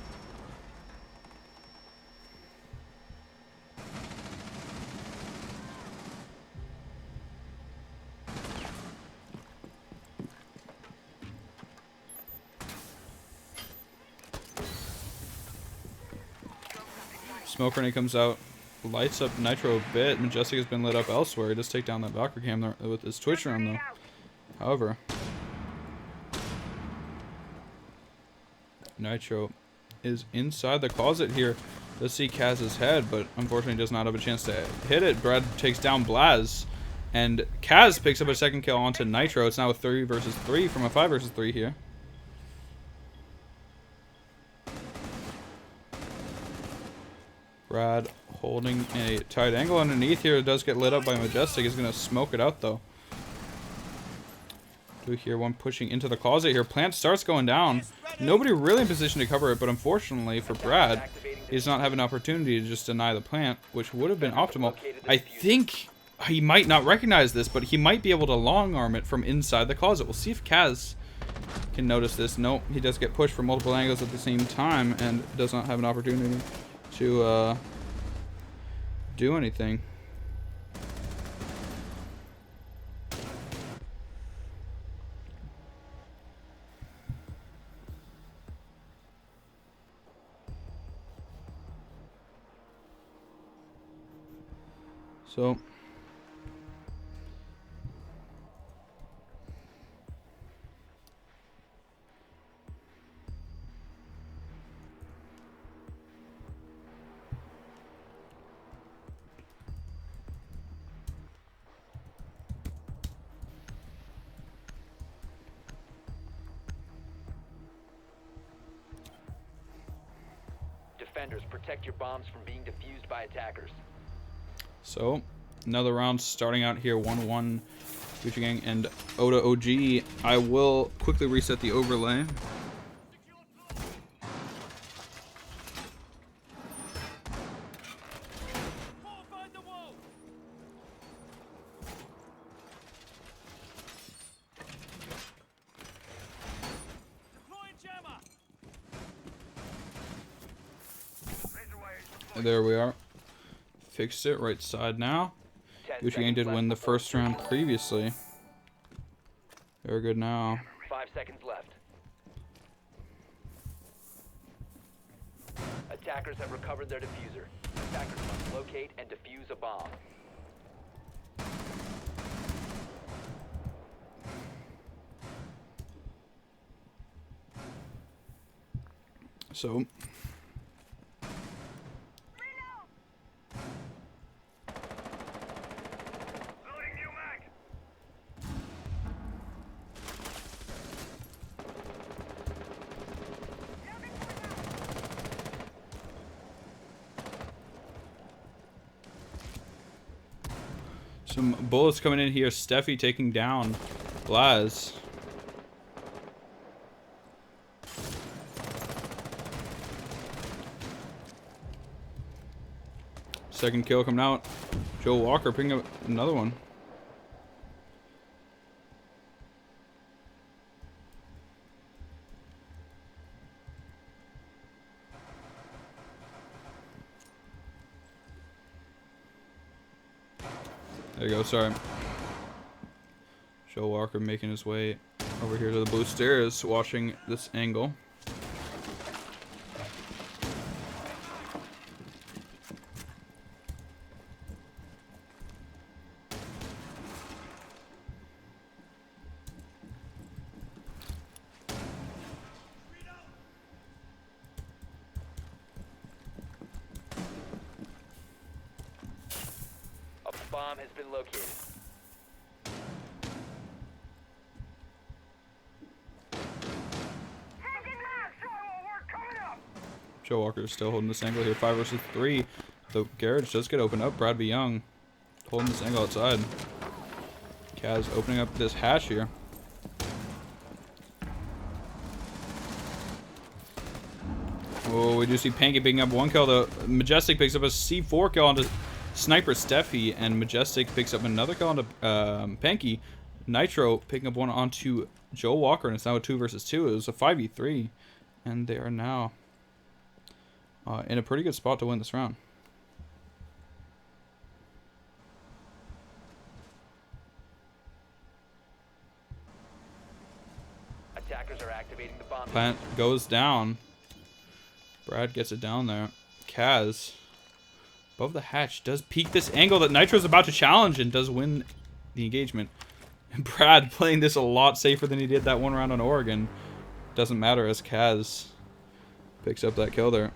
Speaker 1: Smoke grenade comes out, lights up Nitro a bit. Majestic has been lit up elsewhere. He does take down that Valkyrie cam there with his Twitch room though. However, Nitro is inside the closet here. Does see Kaz's head, but unfortunately does not have a chance to hit it. Brad takes down Blaz, and Kaz picks up a second kill onto Nitro. It's now a 3 versus 3 from a 5 versus 3 here. Brad holding a tight angle underneath here. It does get lit up by Majestic. He's going to smoke it out, though. Do hear one pushing into the closet here. Plant starts going down. Nobody really in position to cover it, but unfortunately for Brad, he does not have an opportunity to just deny the plant, which would have been optimal. I think he might not recognize this, but he might be able to long arm it from inside the closet. We'll see if Kaz can notice this. Nope, he does get pushed from multiple angles at the same time and does not have an opportunity to do anything. So
Speaker 2: Defenders, protect your bombs from being defused by attackers.
Speaker 1: So, another round starting out here, 1-1, Gucci Gang and ODA.OG. I will quickly reset the overlay. There we are. Fixed it, right side now. Gucci Gang did win the first round previously. They're good now.
Speaker 2: 5 seconds left. Attackers have recovered their diffuser. Attackers must locate and defuse a bomb.
Speaker 1: So
Speaker 3: Loading new mag.
Speaker 1: some bullets coming in here. Steffi taking down Blaz. Second kill coming out. Joe Walker picking up another one. There you go, sorry. Joe Walker making his way over here to the blue stairs, watching this angle.
Speaker 2: A bomb has been located.
Speaker 1: Joe Walker is still holding this angle here. 5 versus 3. The garage does get opened up. Brad B. Young holding this angle outside. Kaz opening up this hatch here. Oh, we do see Panky picking up 1 kill. The Majestic picks up a C4 kill onto Sniper Steffi, and Majestic picks up another kill onto Panky. Nitro picking up 1 onto Joe Walker, and it's now a 2 versus 2. It was a 5v3, and they are now in a pretty good spot to win this round.
Speaker 2: Attackers are activating the bomb.
Speaker 1: Plant goes down. Brad gets it down there. Kaz, above the hatch, does peek this angle that Nitro's about to challenge and does win the engagement. And Brad playing this a lot safer than he did that one round on Oregon. Doesn't matter as Kaz picks up that kill there.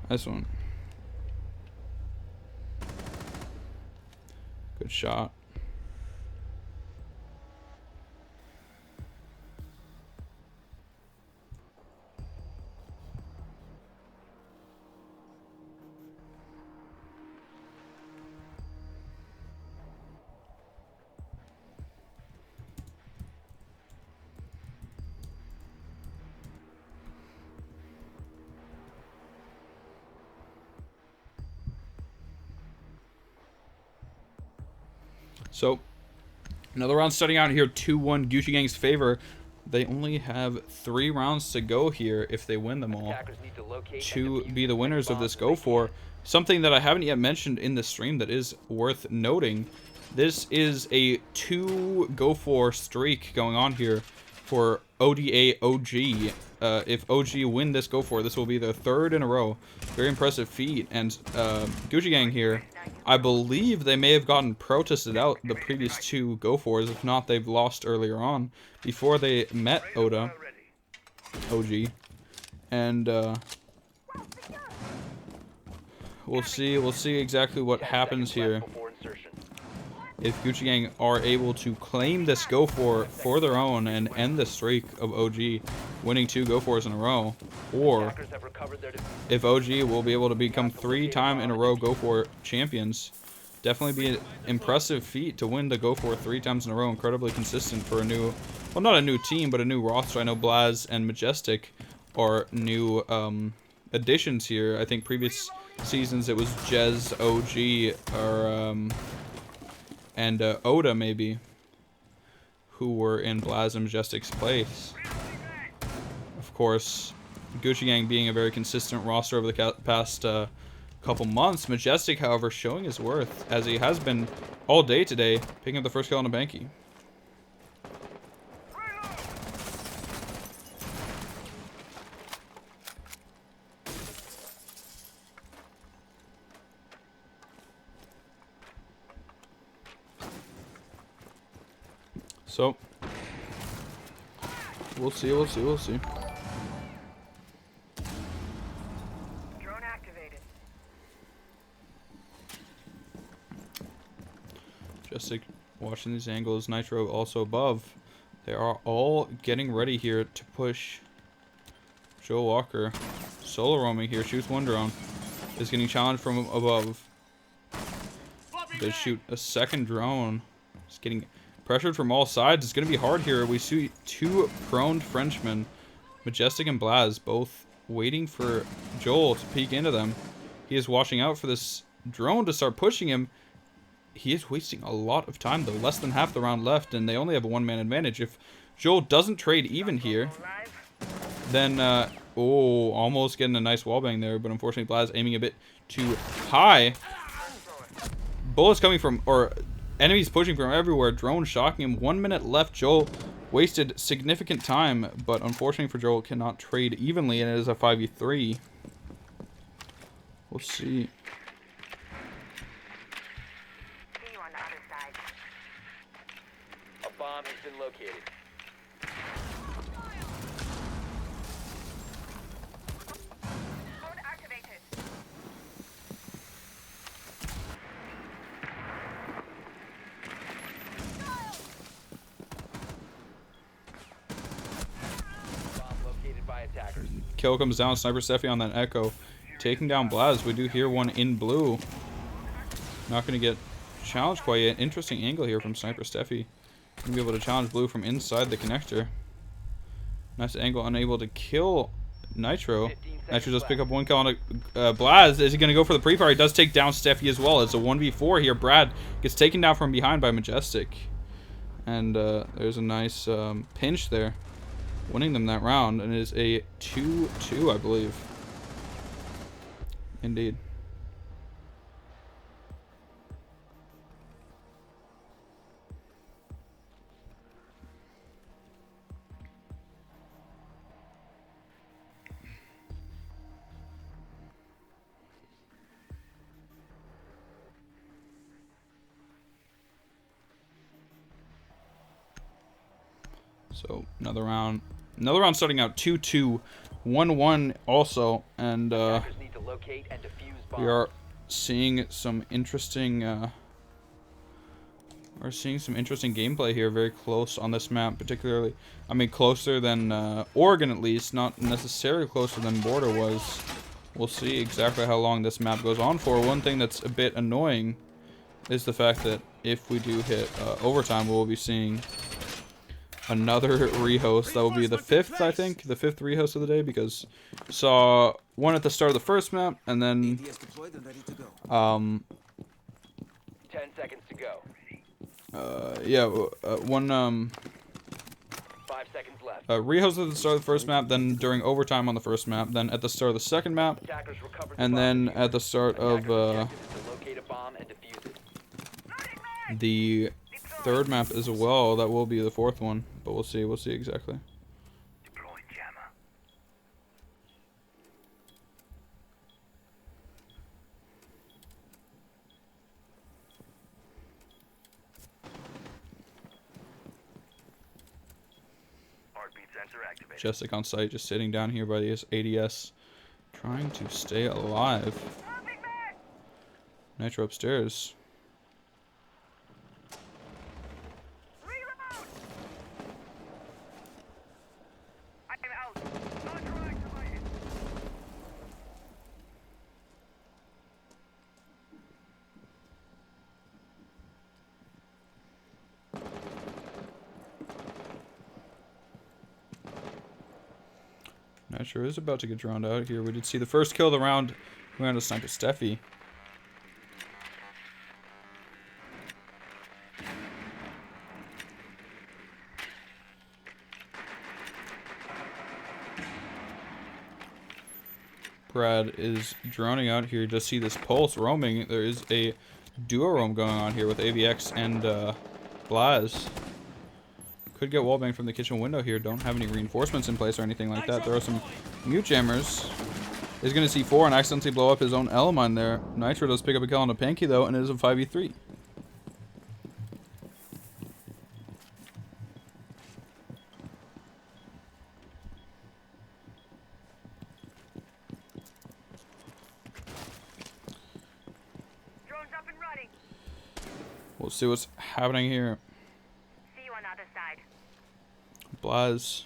Speaker 1: Nice one. Good shot. So, another round starting out here, 2-1 Gucci Gang's favor. They only have 3 rounds to go here if they win them all to be the winners of this Go4. Something that I haven't yet mentioned in the stream that is worth noting. This is a 2 Go4 streak going on here for ODA.OG. If OG win this Go4, this will be their 3rd in a row. Very impressive feat. And Gucci Gang here, I believe they may have gotten protested out the previous 2 Go4s. If not, they've lost earlier on before they met ODA.OG. And we'll see exactly what happens here. If Gucci Gang are able to claim this Go4 for their own and end the streak of OG winning 2 Go4s in a row, or if OG will be able to become 3-time in a row Go4 champions. Definitely be an impressive feat to win the Go4 3 times in a row. Incredibly consistent for a new, well, not a new team, but a new roster. I know Blaz and Majestic are new additions here. I think previous seasons it was Jez, OG, or and Oda maybe, who were in Blaz and Majestic's place. Of course, Gucci Gang being a very consistent roster over the past couple months. Majestic, however, showing his worth, as he has been all day today, picking up the first kill on a Banky. So, we'll see. Watching these angles, Nitro also above. They are all getting ready here to push. Joe Walker, solo roaming here, shoots one drone. Is getting challenged from above. They shoot a second drone. It's getting pressured from all sides. It's going to be hard here. We see two prone Frenchmen, Majestic and Blaz, both waiting for Joel to peek into them. He is watching out for this drone to start pushing him. He is wasting a lot of time, though. Less than half the round left, and they only have a one-man advantage. If Joel doesn't trade even here, then, oh, almost getting a nice wallbang there, but unfortunately Blaz aiming a bit too high. Bullets coming from, or enemies pushing from everywhere. Drone shocking him. 1 minute left. Joel wasted significant time, but unfortunately for Joel, cannot trade evenly, and it is a 5v3. We'll see.
Speaker 2: A bomb has been located. Attackers.
Speaker 1: Kill comes down. Sniper Steffi on that Echo. Taking down Blaz. We do hear one in blue. Not going to get challenged quite yet. Interesting angle here from Sniper Steffi. Going to be able to challenge blue from inside the connector. Nice angle. Unable to kill Nitro. Nitro does pick up one kill on Blaz. Is he going to go for the pre-fire? He does take down Steffi as well. It's a 1v4 here. Brad gets taken down from behind by Majestic. And there's a nice pinch there, winning them that round, and it is a 2-2, I believe. Indeed. So another round starting out 2-2, 1-1 also, and we are seeing some interesting gameplay here, very close on this map, particularly, I mean, closer than Oregon at least, not necessarily closer than Border was. We'll see exactly how long this map goes on for. One thing that's a bit annoying is the fact that if we do hit overtime, we'll be seeing another rehost. That will be the fifth, I think, the fifth rehost of the day, because saw one at the start of the first map, and then
Speaker 2: 10 seconds to go.
Speaker 1: one
Speaker 2: 5 seconds left.
Speaker 1: rehost at the start of the first map, then during overtime on the first map, then at the start of the second map, and then at the start of the third map as well. That will be the fourth one, but we'll see exactly.
Speaker 3: Deploying jammer. Heartbeat sensor activated.
Speaker 1: Jessic on site, just sitting down here by the ADS, trying to stay alive. Nitro upstairs. Nitro is about to get drowned out here. We did see the first kill of the round. We went to Sniper Steffi. Brad is droning out here. Just see this pulse roaming. There is a duo roam going on here with AVX and Blaz. Could get wallbang from the kitchen window here. Don't have any reinforcements in place or anything like that. There are some mute jammers. Is going to C4 and accidentally blow up his own L mine there. Nitro does pick up a kill on a Panky though, and it is a 5v3. We'll see what's happening here.
Speaker 4: See you on the other side.
Speaker 1: Blaz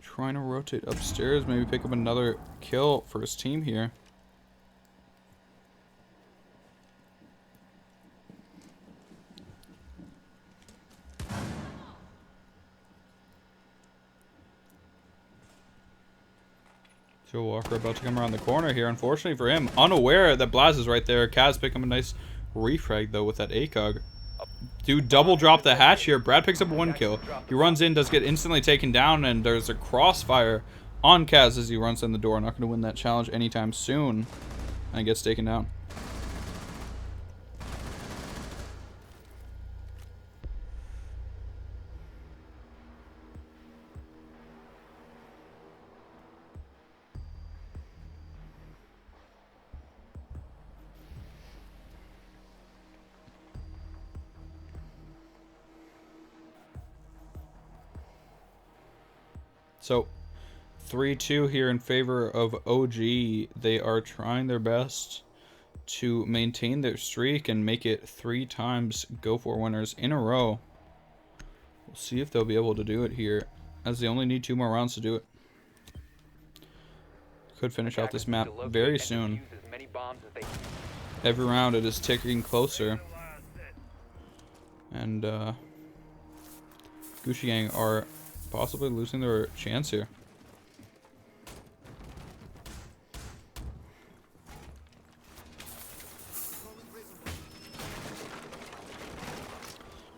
Speaker 1: trying to rotate upstairs, maybe pick up another kill for his team here. Joe Walker about to come around the corner here. Unfortunately for him, unaware that Blaz is right there. Kaz picking up a nice refrag though with that ACOG. Dude, double drop the hatch here. Brad picks up 1 kill. He runs in, does get instantly taken down, and there's a crossfire on Kaz as he runs in the door. Not going to win that challenge anytime soon. And gets taken down. So, 3-2 here in favor of OG. They are trying their best to maintain their streak and make it 3 times Go4 winners in a row. We'll see if they'll be able to do it here, as they only need 2 more rounds to do it. Could finish out this map very soon. Every round it is ticking closer. And Gucci Gang are possibly losing their chance here.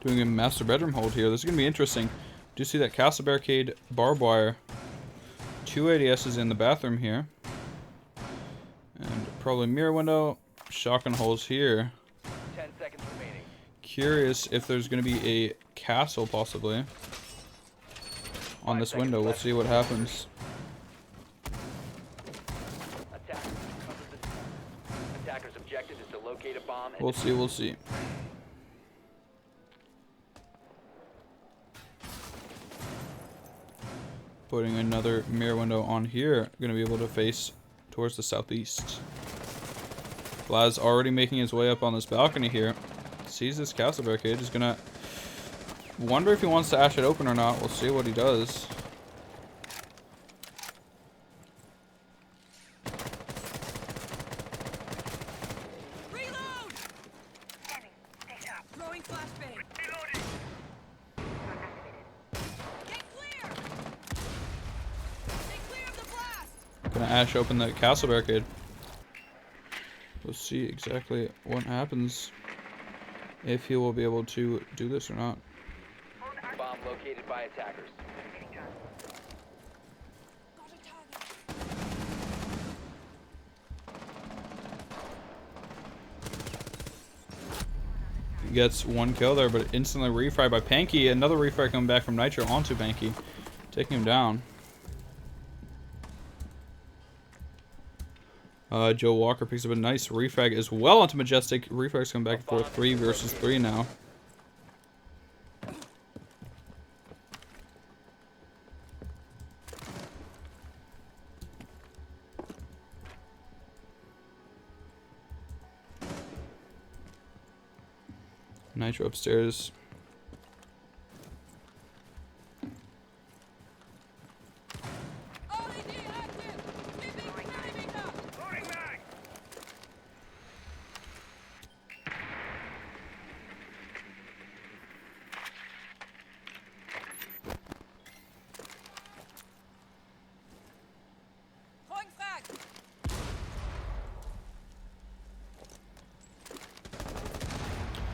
Speaker 1: Doing a master bedroom hold here. This is going to be interesting. Do you see that castle barricade, barbed wire, 2 ADSs in the bathroom here, and probably mirror window, shotgun holes here.
Speaker 2: 10 seconds remaining.
Speaker 1: Curious if there's going to be a castle possibly on this window. We'll see what happens.
Speaker 2: Attacker's objective is to locate a bomb.
Speaker 1: We'll see, we'll see. Putting another mirror window on here. Going to be able to face towards the southeast. Blaz already making his way up on this balcony here. Sees this castle barricade. Is going to wonder if he wants to ash it open or not. We'll see what he does.
Speaker 4: Reload! Stay sharp. Throwing flashbang. Get clear! Stay clear of the blast!
Speaker 1: Gonna ash open that castle barricade. We'll see exactly what happens. If he will be able to do this or not.
Speaker 2: Bomb located by attackers.
Speaker 1: He gets 1 kill there, but instantly refried by Panky. Another refri coming back from Nitro onto Panky, taking him down. Joe Walker picks up a nice refrag as well onto Majestic. Refrags come back and forth, 3 versus 3 now. Nitro upstairs.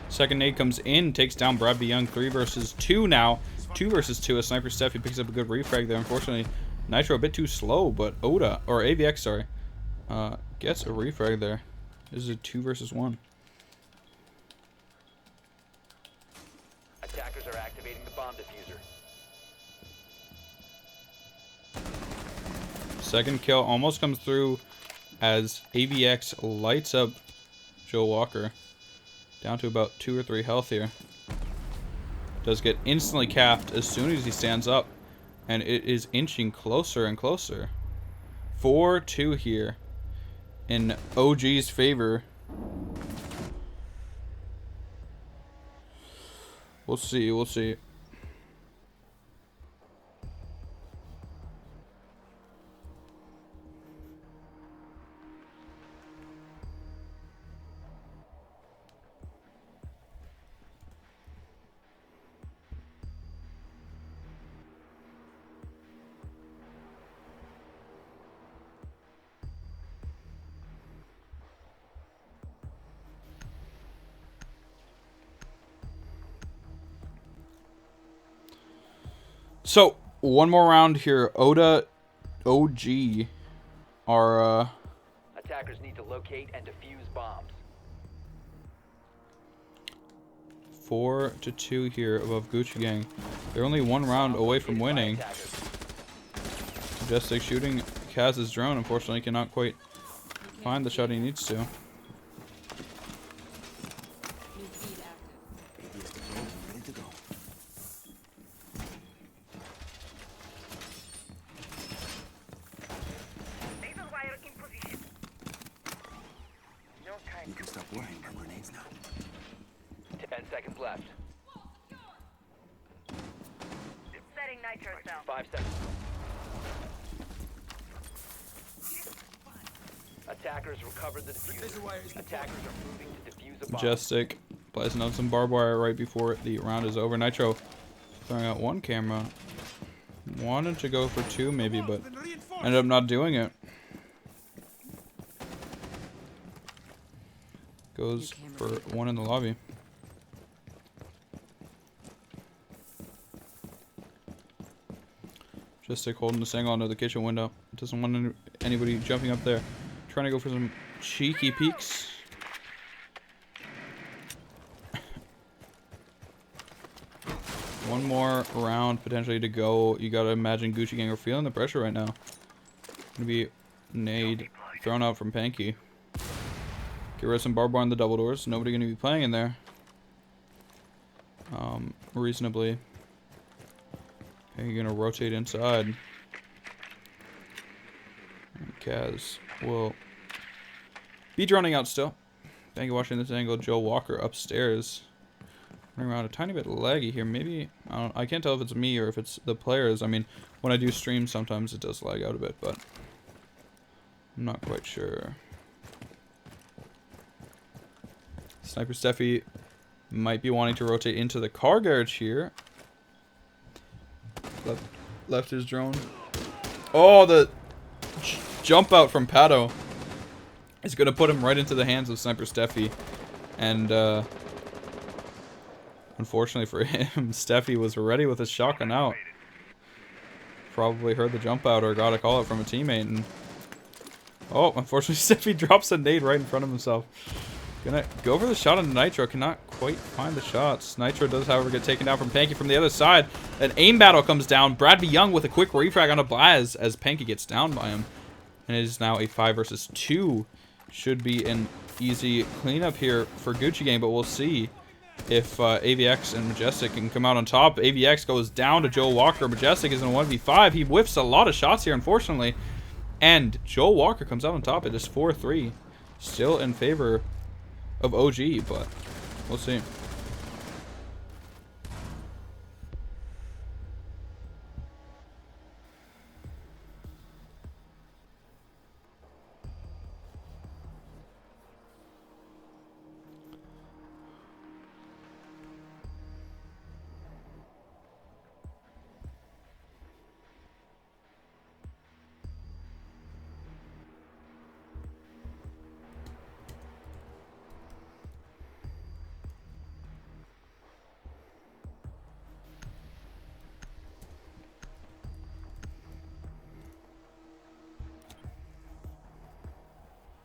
Speaker 1: Second nade comes in, takes down Brad B. Young. 3 versus 2 now. 2 versus 2. A sniper Steph. He picks up a good refrag there. Unfortunately, Nitro a bit too slow, but ODA, or AVX, sorry, gets a refrag there. This is a 2 versus 1.
Speaker 2: Attackers are activating the bomb diffuser.
Speaker 1: Second kill almost comes through as AVX lights up Joe Walker. Down to about 2 or 3 health here. Does get instantly capped as soon as he stands up. And it is inching closer and closer. 4-2 here in OG's favor. We'll see. We'll see. So, one more round here. ODA.OG are,
Speaker 2: Attackers need to locate and defuse bombs.
Speaker 1: 4-2 here above Gucci Gang. They're only one round away from winning. Majestic shooting Kaz's drone. Unfortunately, cannot quite find the shot he needs to.
Speaker 4: Laser wire in position.
Speaker 5: You can stop worrying about grenades now.
Speaker 2: 10 seconds left.
Speaker 4: Setting nitro cell.
Speaker 2: 5 seconds. Attackers recovered the diffuser. Attackers are moving to defuse a bomb.
Speaker 1: Majestic placing out some barbed wire right before the round is over. Nitro throwing out one camera. Wanted to go for two maybe, but ended up not doing it. Goes for one in the lobby. Majestic holding this angle onto the kitchen window. Doesn't want anybody jumping up there. Trying to go for some cheeky peeks. One more round potentially to go. You gotta imagine Gucci Gang are feeling the pressure right now. Gonna be nade thrown out from Panky. Get rid of some barbed wire on the double doors. Nobody gonna be playing in there. Reasonably. Okay, you're gonna rotate inside. And Kaz will be droning out still. Thank you for watching this angle. Joe Walker upstairs. Running around a tiny bit laggy here. Maybe, I can't tell if it's me or if it's the players. I mean, when I do stream, sometimes it does lag out a bit, but I'm not quite sure. Sniper Steffi might be wanting to rotate into the car garage here. Left his drone. Oh, the jump out from Pato is going to put him right into the hands of Sniper Steffi. And, unfortunately for him, Steffi was ready with his shotgun out. Probably heard the jump out or got a call out from a teammate. And oh, unfortunately, Steffi drops a nade right in front of himself. Gonna go for the shot on Nitro. Cannot quite find the shots. Nitro does, however, get taken down from Panky from the other side. An aim battle comes down. Bradby Young with a quick refrag on a Blaz as Panky gets down by him. And it is now a 5 versus 2. Should be an easy cleanup here for Gucci Gang, but we'll see if AVX and Majestic can come out on top. AVX goes down to Joe Walker. Majestic is in a 1v5. He whiffs a lot of shots here, unfortunately. And Joe Walker comes out on top. It is 4-3. Still in favor of OG, but we'll see.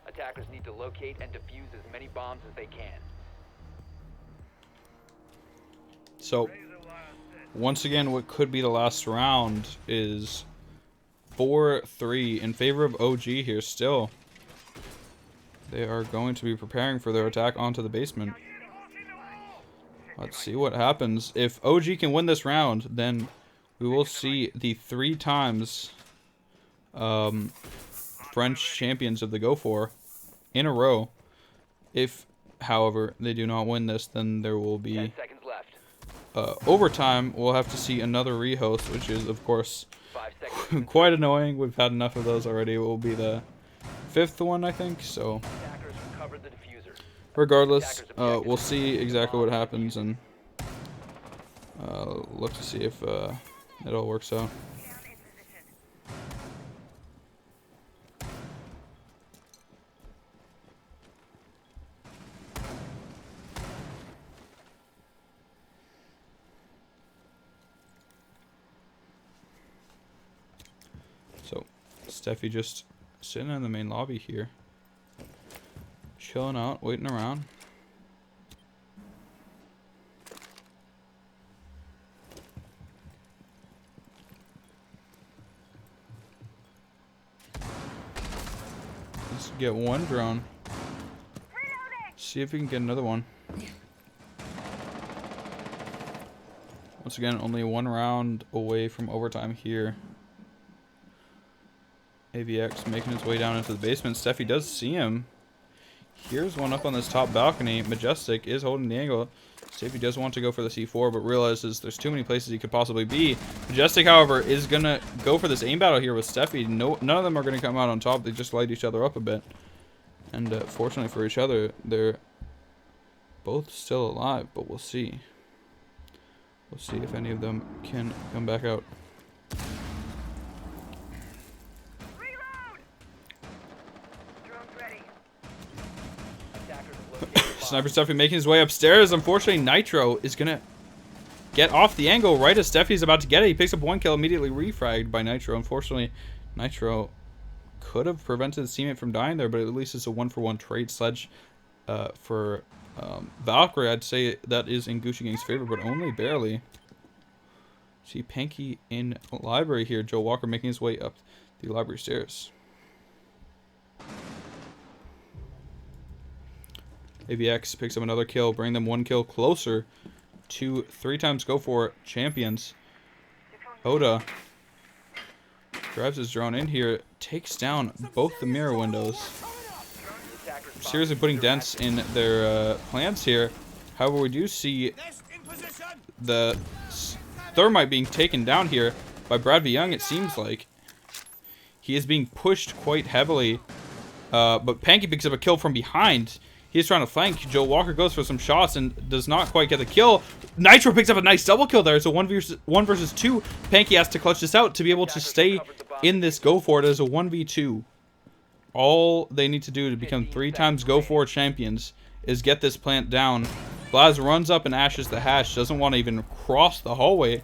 Speaker 2: Attackers need to locate and defuse as many bombs as they can.
Speaker 1: So, once again, what could be the last round is 4-3 in favor of OG here still. They are going to be preparing for their attack onto the basement. Let's see what happens. If OG can win this round, then we will see the 3 times French champions of the Go4 in a row. If, however, they do not win this, then there will be
Speaker 2: 10 seconds left.
Speaker 1: overtime, we'll have to see another rehost, which is, of course,
Speaker 2: 5 seconds.
Speaker 1: quite annoying. We've had enough of those already. It will be the 5th one, I think. So,
Speaker 2: Attackers recovered the diffuser.
Speaker 1: regardless, we'll see exactly what happens and look to see if it all works out. So, Steffi just sitting in the main lobby here. Chilling out, waiting around. Let's get one drone. See if we can get another one. Once again, only one round away from overtime here. AVX making his way down into the basement. Steffi does see him. Here's one up on this top balcony. Majestic is holding the angle. Steffi does want to go for the C4, but realizes there's too many places he could possibly be. Majestic, however, is going to go for this aim battle here with Steffi. None of them are going to come out on top. They just light each other up a bit. And fortunately for each other, they're both still alive, but we'll see. We'll see if any of them can come back out. Sniper Steffi making his way upstairs. Unfortunately, Nitro is going to get off the angle right as Steffi's about to get it. He picks up one kill, immediately refragged by Nitro. Unfortunately, Nitro could have prevented his teammate from dying there, but at least it's a 1-for-1 trade. Sledge for Valkyrie, I'd say that is in Gucci Gang's favor, but only barely. See Panky in library here. Joe Walker making his way up the library stairs. AVX picks up another kill, bring them one kill closer to 3x Go4 champions. ODA drives his drone in here, takes down both the mirror windows. Seriously putting dents in their plans here. However, we do see the thermite being taken down here by Brad V. Young, it seems like. He is being pushed quite heavily, but Panky picks up a kill from behind. He's trying to flank. Joe Walker goes for some shots and does not quite get the kill. Nitro picks up a nice double kill there. It's a 1 versus 2. Panky has to clutch this out to be able to stay in this Go4. It is a 1v2. All they need to do to become 3x Go4 champions is get this plant down. Blaz runs up and ashes the hatch. Doesn't want to even cross the hallway.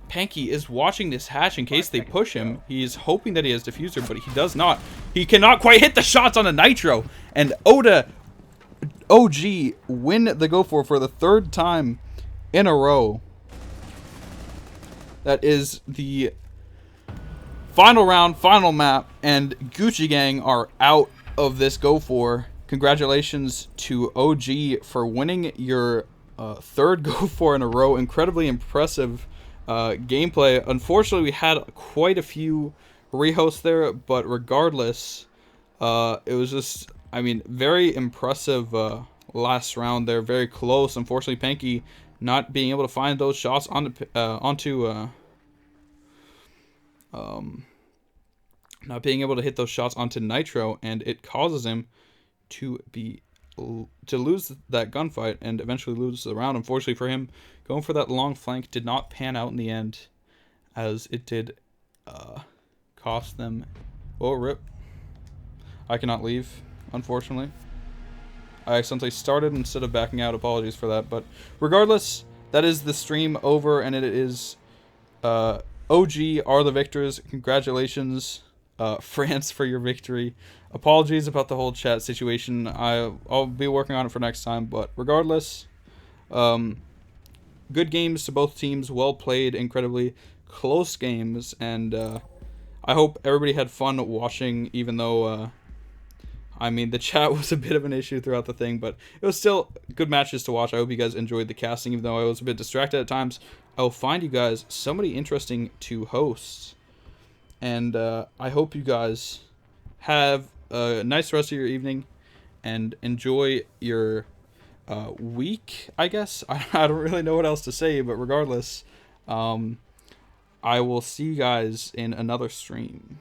Speaker 1: Panky is watching this hatch in case they push him. He is hoping that he has diffuser, but he does not. He cannot quite hit the shots on the Nitro. And ODA.OG win the Go4 for the 3rd time in a row. That is the final round, final map, and Gucci Gang are out of this Go4. Congratulations to OG for winning your 3rd Go4 in a row. Incredibly impressive gameplay. Unfortunately, we had quite a few rehosts there, but regardless, it was just, I mean, very impressive last round there. Very close. Unfortunately, Panky not being able to find those shots not being able to hit those shots onto Nitro, and it causes him to lose that gunfight and eventually lose the round. Unfortunately for him, going for that long flank did not pan out in the end, as it did cost them. Oh, rip. I cannot leave, unfortunately. I accidentally started instead of backing out. Apologies for that. But regardless, that is the stream over, and it is OG are the victors. Congratulations, France, for your victory. Apologies about the whole chat situation. I'll be working on it for next time. But regardless, good games to both teams. Well played. Incredibly close games. And I hope everybody had fun watching, even though... I mean, the chat was a bit of an issue throughout the thing, but it was still good matches to watch. I hope you guys enjoyed the casting, even though I was a bit distracted at times. I will find you guys somebody interesting to host. And I hope you guys have a nice rest of your evening and enjoy your week, I guess. I don't really know what else to say, but regardless, I will see you guys in another stream.